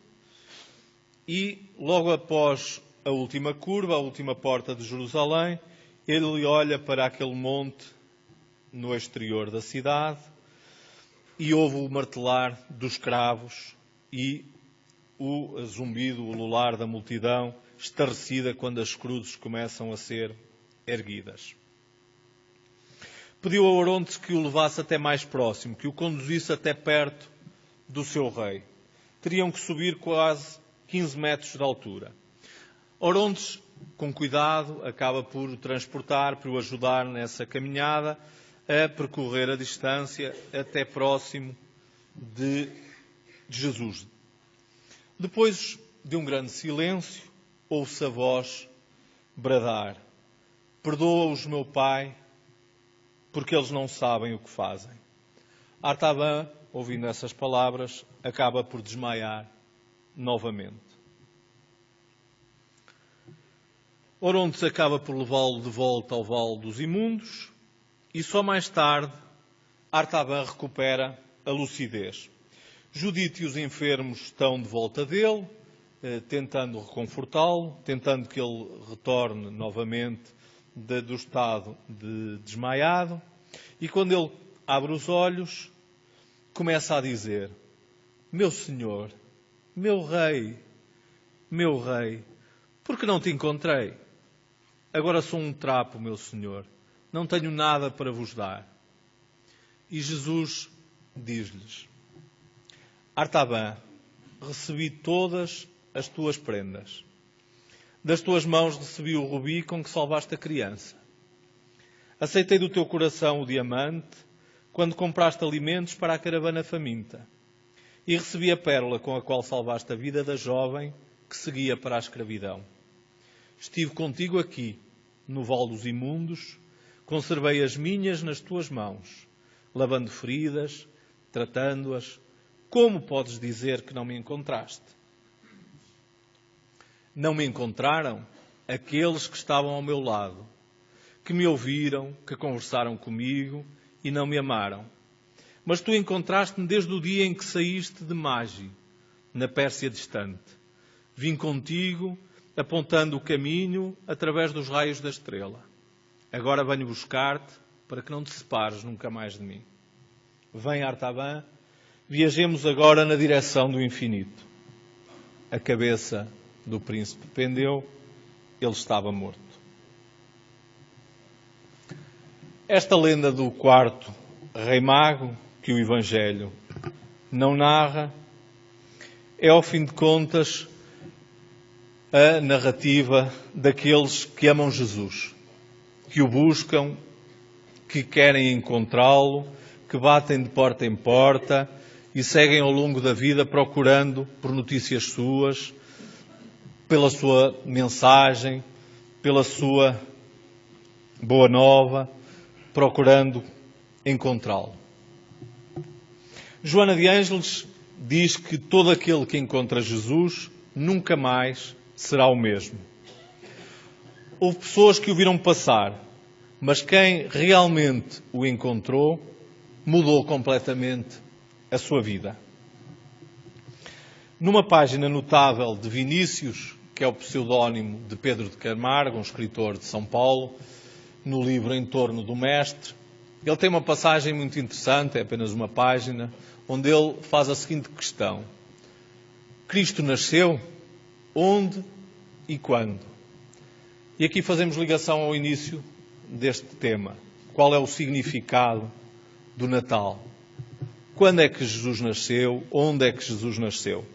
e, logo após a última curva, a última porta de Jerusalém, ele olha para aquele monte no exterior da cidade e ouve o martelar dos escravos e o zumbido, o ulular da multidão, estarrecida quando as cruzes começam a ser erguidas. Pediu a Orontes que o levasse até mais próximo, que o conduzisse até perto do seu rei. Teriam que subir quase 15 metros de altura. Orontes, com cuidado, acaba por o transportar, por o ajudar nessa caminhada, a percorrer a distância até próximo de Jesus. Depois de um grande silêncio, ouve-se a voz bradar: perdoa-os, meu pai, porque eles não sabem o que fazem. Artavan, ouvindo essas palavras, acaba por desmaiar novamente. Orontes acaba por levá-lo de volta ao Vale dos Imundos e só mais tarde Artaban recupera a lucidez. Judite e os enfermos estão de volta dele, tentando reconfortá-lo, tentando que ele retorne novamente do estado de desmaiado. E quando ele abre os olhos, começa a dizer: meu Senhor, meu Rei, por que não te encontrei? Agora sou um trapo, meu Senhor, não tenho nada para vos dar. E Jesus diz-lhes: Artaban, recebi todas as tuas prendas. Das tuas mãos recebi o rubi com que salvaste a criança. Aceitei do teu coração o diamante quando compraste alimentos para a caravana faminta. E recebi a pérola com a qual salvaste a vida da jovem que seguia para a escravidão. Estive contigo aqui, no Vale dos Imundos, conservei as minhas nas tuas mãos, lavando feridas, tratando-as. Como podes dizer que não me encontraste? Não me encontraram aqueles que estavam ao meu lado, que me ouviram, que conversaram comigo e não me amaram. Mas tu encontraste-me desde o dia em que saíste de Magi, na Pérsia distante. Vim contigo, apontando o caminho através dos raios da estrela. Agora venho buscar-te para que não te separes nunca mais de mim. Vem, Artaban, viajemos agora na direção do infinito. A cabeça do príncipe pendeu, ele estava morto. Esta lenda do quarto rei mago, que o Evangelho não narra, é, ao fim de contas, a narrativa daqueles que amam Jesus, que o buscam, que querem encontrá-lo, que batem de porta em porta e seguem ao longo da vida procurando por notícias suas, pela sua mensagem, pela sua boa nova, procurando encontrá-lo. Joana de Ângeles diz que todo aquele que encontra Jesus nunca mais será o mesmo. Houve pessoas que o viram passar, mas quem realmente o encontrou mudou completamente a sua vida. Numa página notável de Vinícius, que é o pseudónimo de Pedro de Camargo, um escritor de São Paulo, no livro Em Torno do Mestre, ele tem uma passagem muito interessante, é apenas uma página, onde ele faz a seguinte questão: Cristo nasceu? Onde e quando? E aqui fazemos ligação ao início deste tema. Qual é o significado do Natal? Quando é que Jesus nasceu? Onde é que Jesus nasceu?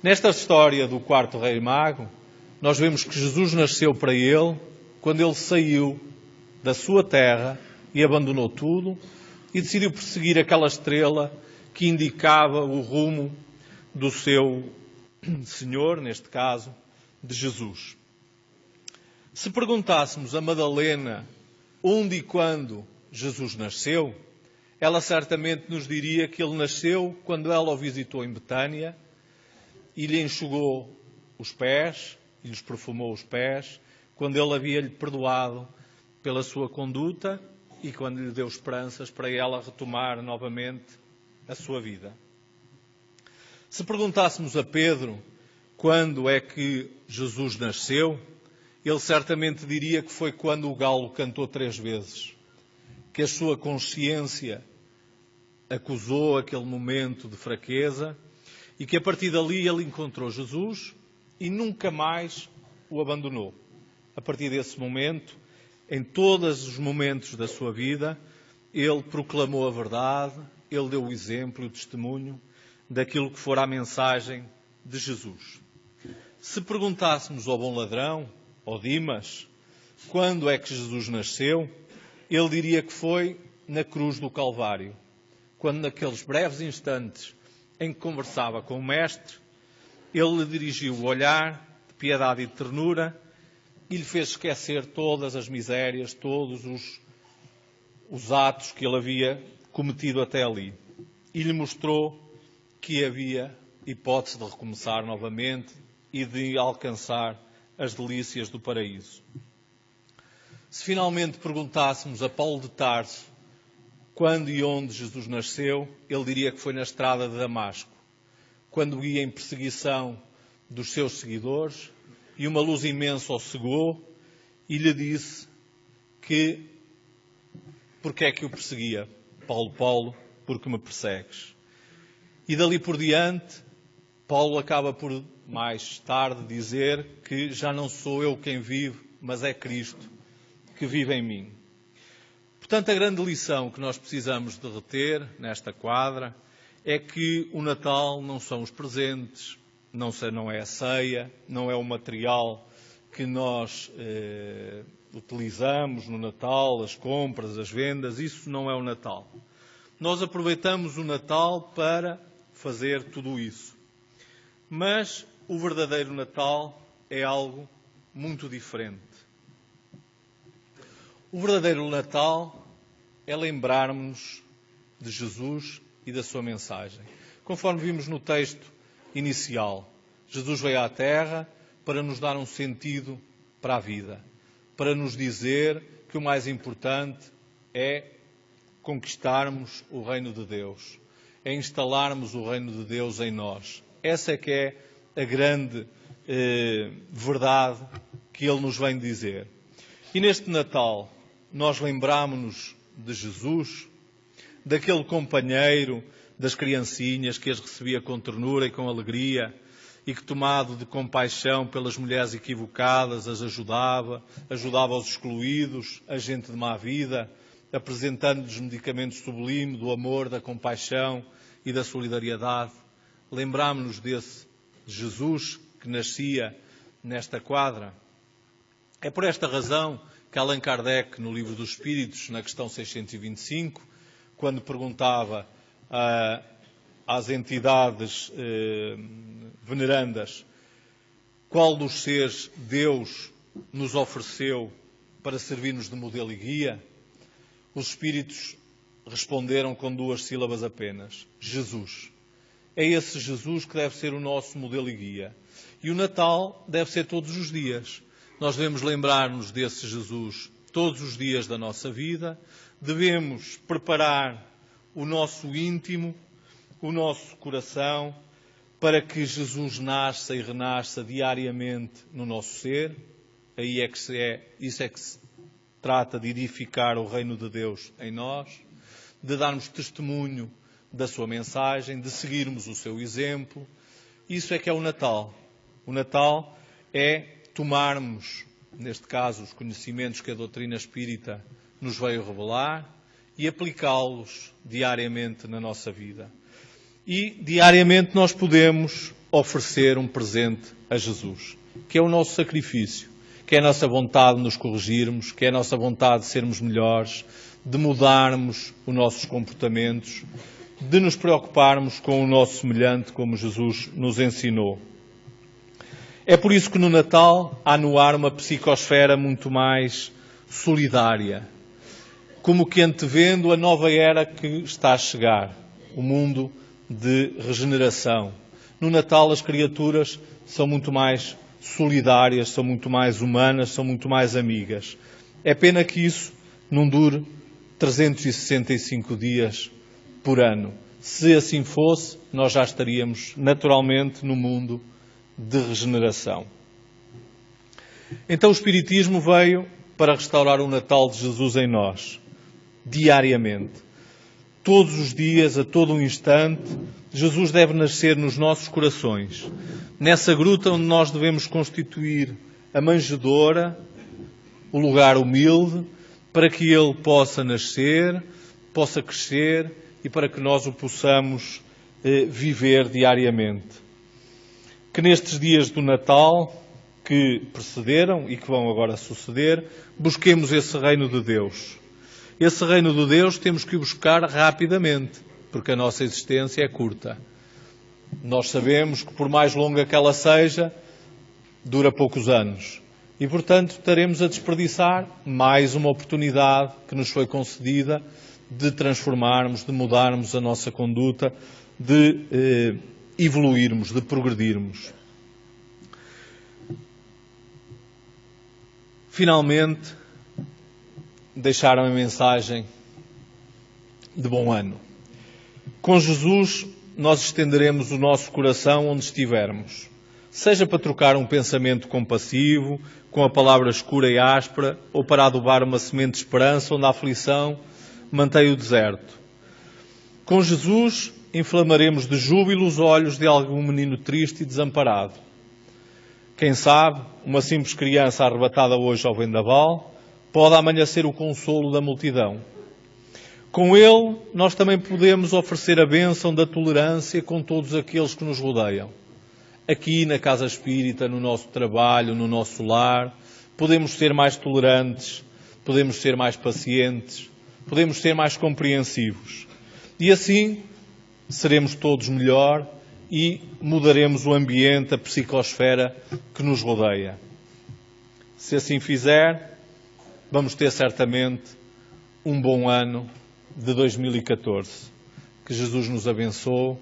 Nesta história do quarto rei mago, nós vemos que Jesus nasceu para ele quando ele saiu da sua terra e abandonou tudo e decidiu perseguir aquela estrela que indicava o rumo do seu Senhor, neste caso, de Jesus. Se perguntássemos a Madalena onde e quando Jesus nasceu, ela certamente nos diria que ele nasceu quando ela o visitou em Betânia e lhe enxugou os pés, e lhes perfumou os pés, quando ele havia-lhe perdoado pela sua conduta e quando lhe deu esperanças para ela retomar novamente a sua vida. Se perguntássemos a Pedro quando é que Jesus nasceu, ele certamente diria que foi quando o galo cantou 3 vezes, que a sua consciência acusou aquele momento de fraqueza e que a partir dali ele encontrou Jesus e nunca mais o abandonou. A partir desse momento, em todos os momentos da sua vida, ele proclamou a verdade, ele deu o exemplo e o testemunho daquilo que fora a mensagem de Jesus. Se perguntássemos ao bom ladrão, ao Dimas, quando é que Jesus nasceu, ele diria que foi na cruz do Calvário, quando naqueles breves instantes em que conversava com o Mestre, ele lhe dirigiu o olhar de piedade e de ternura e lhe fez esquecer todas as misérias, todos os atos que ele havia cometido até ali. E lhe mostrou que havia hipótese de recomeçar novamente e de alcançar as delícias do paraíso. Se finalmente perguntássemos a Paulo de Tarso quando e onde Jesus nasceu, ele diria que foi na estrada de Damasco, quando ia em perseguição dos seus seguidores, e uma luz imensa o cegou e lhe disse que porque é que o perseguia. Paulo, Paulo, porque me persegues? E dali por diante, Paulo acaba por, mais tarde, dizer que já não sou eu quem vive, mas é Cristo que vive em mim. Portanto, a grande lição que nós precisamos de reter nesta quadra é que o Natal não são os presentes, não é a ceia, não é o material que nós utilizamos no Natal, as compras, as vendas, isso não é o Natal. Nós aproveitamos o Natal para fazer tudo isso. Mas o verdadeiro Natal é algo muito diferente. O verdadeiro Natal é lembrarmos de Jesus e da sua mensagem. Conforme vimos no texto inicial, Jesus veio à Terra para nos dar um sentido para a vida, para nos dizer que o mais importante é conquistarmos o reino de Deus, é instalarmos o reino de Deus em nós. Essa é que é a grande verdade que Ele nos vem dizer. E neste Natal, nós lembramos-nos de Jesus, daquele companheiro das criancinhas que as recebia com ternura e com alegria e que, tomado de compaixão pelas mulheres equivocadas, as ajudava os excluídos, a gente de má vida, apresentando-lhes medicamentos sublimes do amor, da compaixão e da solidariedade. Lembrámos-nos desse Jesus que nascia nesta quadra. É por esta razão que Allan Kardec, no Livro dos Espíritos, na questão 625, quando perguntava às entidades venerandas qual dos seres Deus nos ofereceu para servir-nos de modelo e guia, os Espíritos responderam com 2 sílabas apenas: Jesus. É esse Jesus que deve ser o nosso modelo e guia. E o Natal deve ser todos os dias. Nós devemos lembrar-nos desse Jesus todos os dias da nossa vida, devemos preparar o nosso íntimo, o nosso coração, para que Jesus nasça e renasça diariamente no nosso ser. Aí é que isso é que se trata de edificar o reino de Deus em nós, de darmos testemunho da sua mensagem, de seguirmos o seu exemplo. Isso é que é o Natal. O Natal é tomarmos, neste caso, os conhecimentos que a doutrina espírita nos veio revelar e aplicá-los diariamente na nossa vida. E diariamente nós podemos oferecer um presente a Jesus, que é o nosso sacrifício, que é a nossa vontade de nos corrigirmos, que é a nossa vontade de sermos melhores, de mudarmos os nossos comportamentos, de nos preocuparmos com o nosso semelhante, como Jesus nos ensinou. É por isso que no Natal há no ar uma psicosfera muito mais solidária, como que antevendo a nova era que está a chegar, o mundo de regeneração. No Natal as criaturas são muito mais solidárias, são muito mais humanas, são muito mais amigas. É pena que isso não dure 365 dias por ano. Se assim fosse, nós já estaríamos naturalmente no mundo de regeneração. Então o Espiritismo veio para restaurar o Natal de Jesus em nós, diariamente. Todos os dias, a todo um instante, Jesus deve nascer nos nossos corações, nessa gruta onde nós devemos constituir a manjedoura, o lugar humilde, para que Ele possa nascer, possa crescer e para que nós o possamos viver diariamente. Que nestes dias do Natal, que precederam e que vão agora suceder, busquemos esse reino de Deus. Esse reino de Deus temos que o buscar rapidamente, porque a nossa existência é curta. Nós sabemos que, por mais longa que ela seja, dura poucos anos. E, portanto, estaremos a desperdiçar mais uma oportunidade que nos foi concedida de transformarmos, de mudarmos a nossa conduta, de evoluirmos, de progredirmos. finalmente deixaram a mensagem de bom ano. Com Jesus, nós estenderemos o nosso coração onde estivermos, seja para trocar um pensamento compassivo, com a palavra escura e áspera, ou para adubar uma semente de esperança onde a aflição mantém o deserto. Com Jesus, inflamaremos de júbilo os olhos de algum menino triste e desamparado. Quem sabe, uma simples criança arrebatada hoje ao vendaval pode amanhã ser o consolo da multidão. Com ele, nós também podemos oferecer a bênção da tolerância com todos aqueles que nos rodeiam. Aqui na Casa Espírita, no nosso trabalho, no nosso lar, podemos ser mais tolerantes, podemos ser mais pacientes, podemos ser mais compreensivos. E assim seremos todos melhor e mudaremos o ambiente, a psicosfera que nos rodeia. Se assim fizer, vamos ter certamente um bom ano de 2014. Que Jesus nos abençoe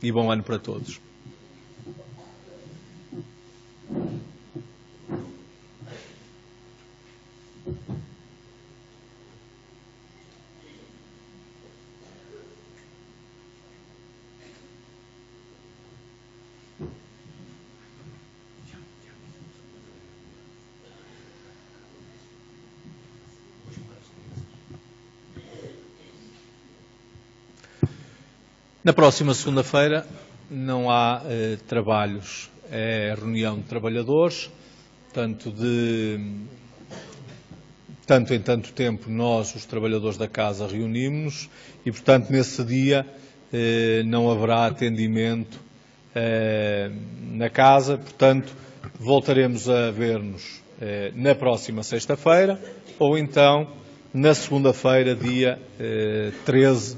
e bom ano para todos. Na próxima segunda-feira não há trabalhos, é reunião de trabalhadores, tanto em tanto tempo nós, os trabalhadores da casa, reunimos-nos e, portanto, nesse dia não haverá atendimento na casa, portanto, voltaremos a ver-nos na próxima sexta-feira ou então na segunda-feira, dia 13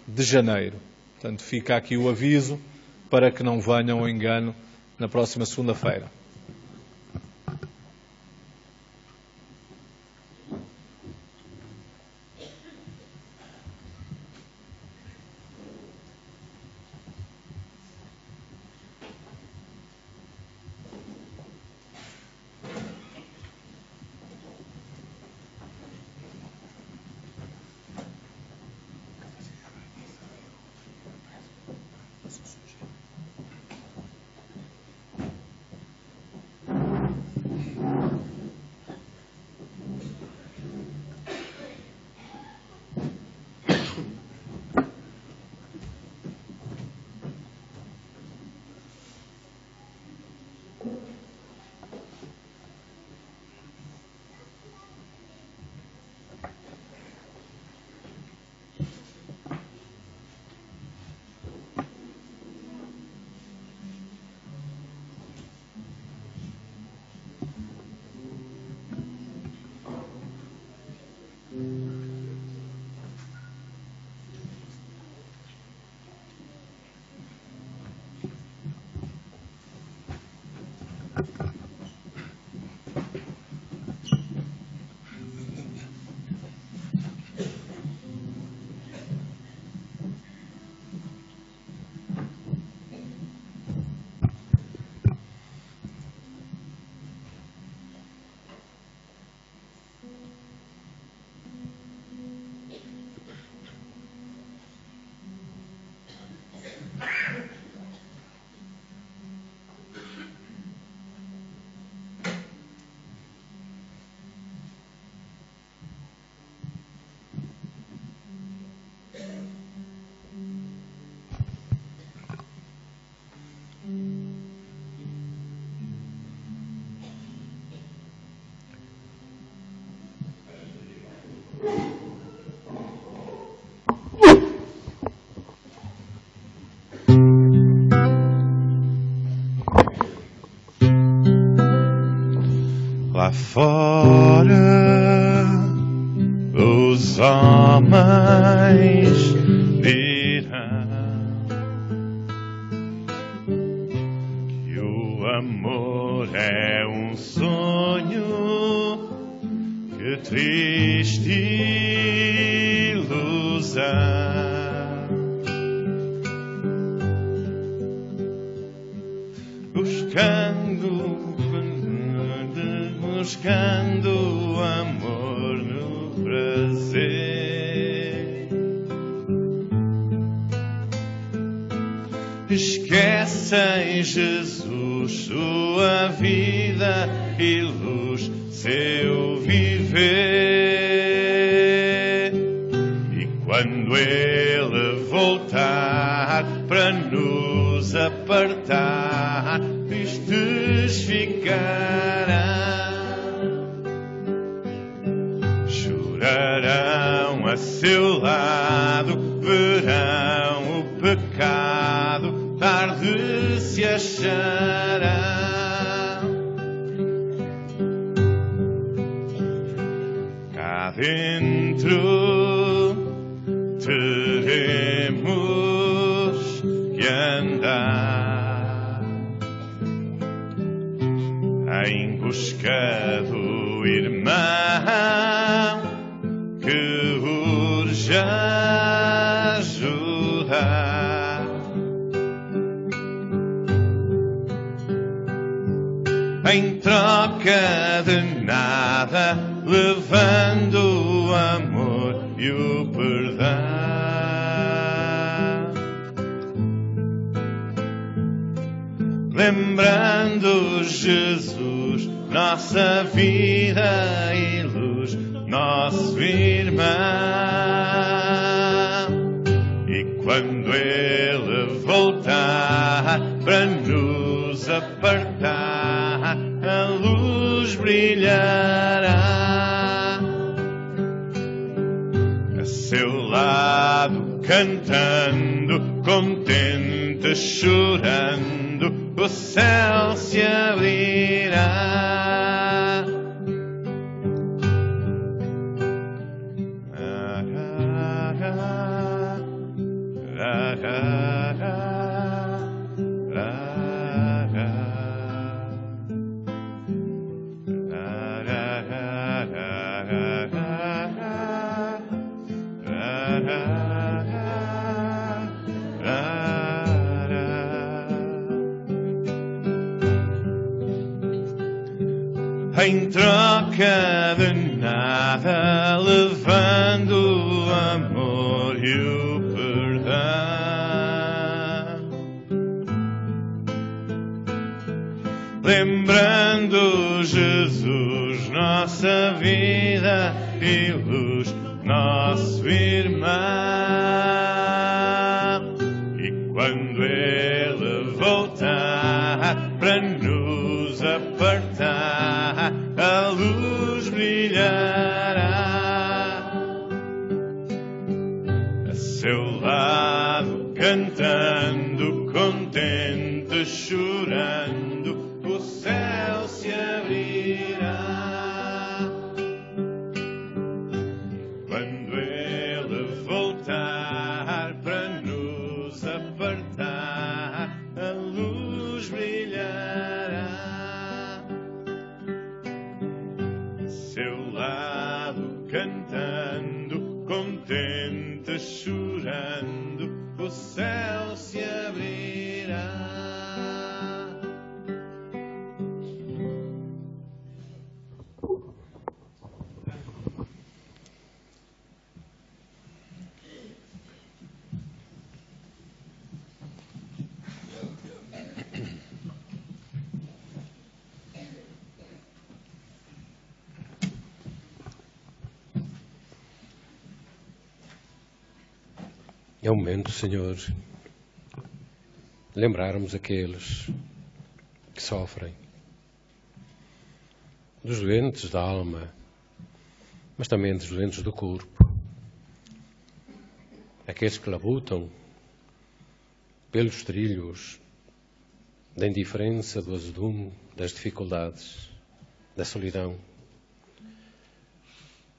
de janeiro. Portanto, fica aqui o aviso para que não venham ao engano na próxima segunda-feira. Lá fora os homens dirão que o amor é um sonho, que triste ilusão. Buscando buscando o amor no prazer. Esquecem Jesus, sua vida e luz, seu viver. E quando Ele voltar para nos apartar, tristes ficarão. Chorarão a seu lado, verão o pecado, tarde se acharão. Cá dentro teremos que andar em busca do irmão que urge ajudar. Em troca de nada, levando o amor e o perdão. Lembrando Jesus, nossa vida e luz, nosso irmão. E quando Ele voltar para nos apartar, a luz brilhará. A seu lado, cantando, contente, chorando, o céu se abrirá. Em troca de nada, levando o amor e o perdão. Lembrando Jesus, nossa vida e luz, nosso irmão. E quando Ele voltar para nos apartar, a luz brilhará. A seu lado, cantando, contente, chorando, o céu se abrirá. Quando Ele voltar para nos apartar, a luz brilhará. Seu lado, cantando, contente, chorando, o céu se abrirá. É o momento, Senhor, de lembrarmos aqueles que sofrem, dos doentes da alma, mas também dos doentes do corpo, aqueles que labutam pelos trilhos da indiferença, do azedume, das dificuldades, da solidão,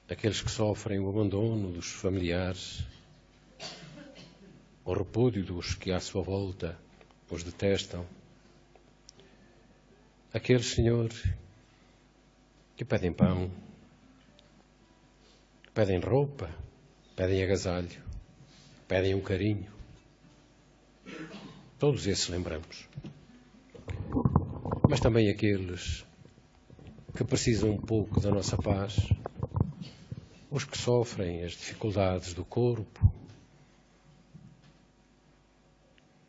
aqueles que sofrem o abandono dos familiares, o repúdio dos que à sua volta os detestam. Aqueles, Senhor, que pedem pão, pedem roupa, pedem agasalho, pedem um carinho. Todos esses lembramos. Mas também aqueles que precisam um pouco da nossa paz, os que sofrem as dificuldades do corpo,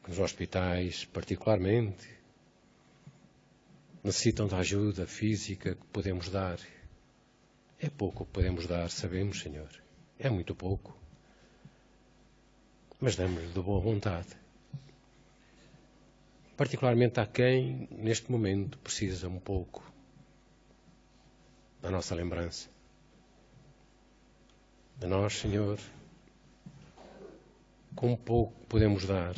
nos hospitais particularmente, necessitam da ajuda física que podemos dar. É pouco o que podemos dar, sabemos, Senhor. É muito pouco. Mas damos-lhe de boa vontade. Particularmente a quem, neste momento, precisa um pouco da nossa lembrança. De nós, Senhor, com pouco podemos dar,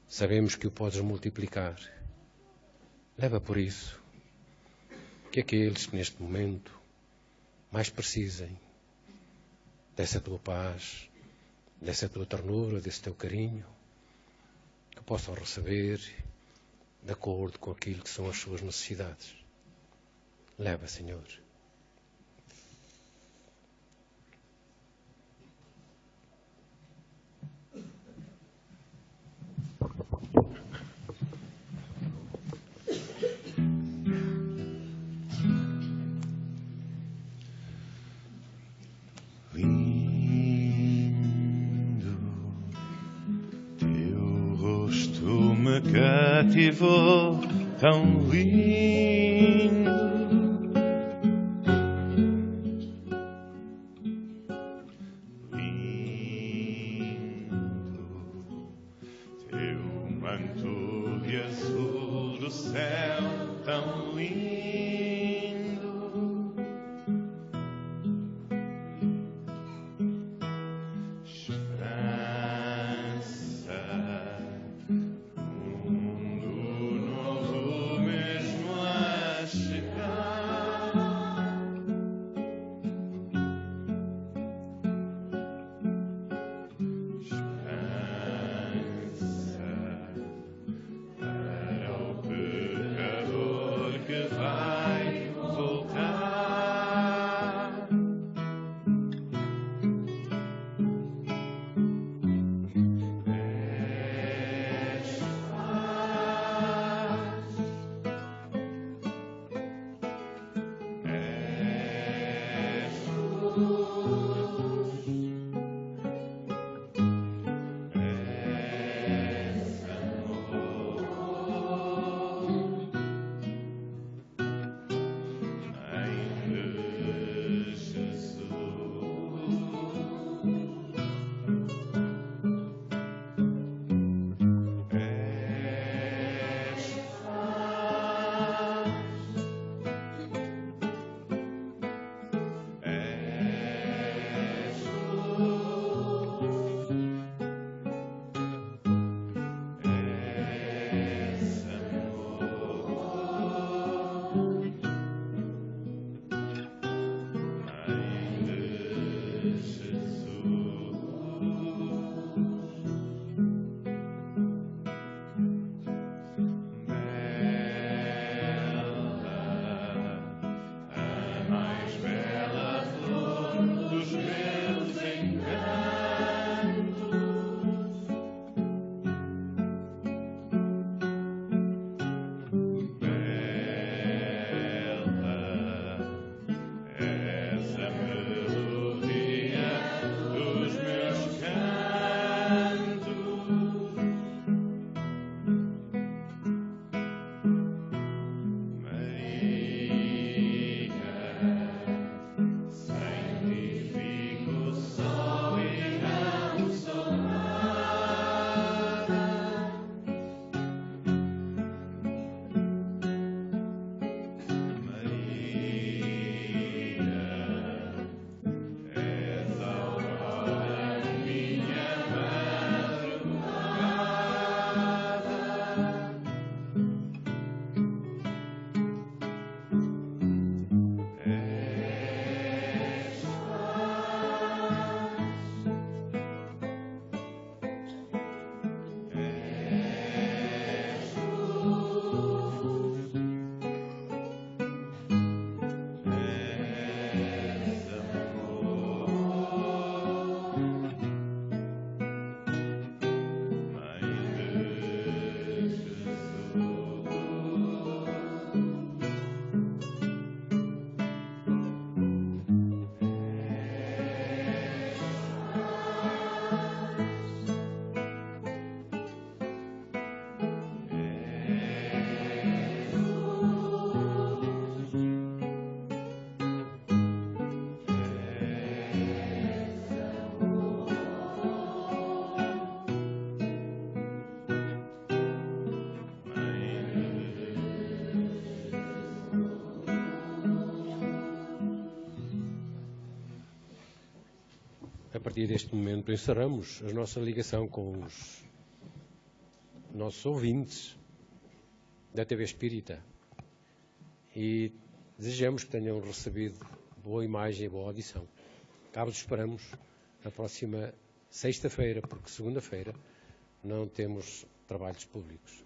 sabemos que o podes multiplicar. Leva por isso que aqueles que neste momento mais precisem dessa tua paz, dessa tua ternura, desse teu carinho, que possam receber de acordo com aquilo que são as suas necessidades. Leva, Senhor. Cativou tão lindo, lindo, teu manto de azul do céu tão lindo, esperança. partir deste momento, encerramos a nossa ligação com os nossos ouvintes da TV Espírita e desejamos que tenham recebido boa imagem e boa audição. Cá vos esperamos na próxima sexta-feira, porque segunda-feira não temos trabalhos públicos.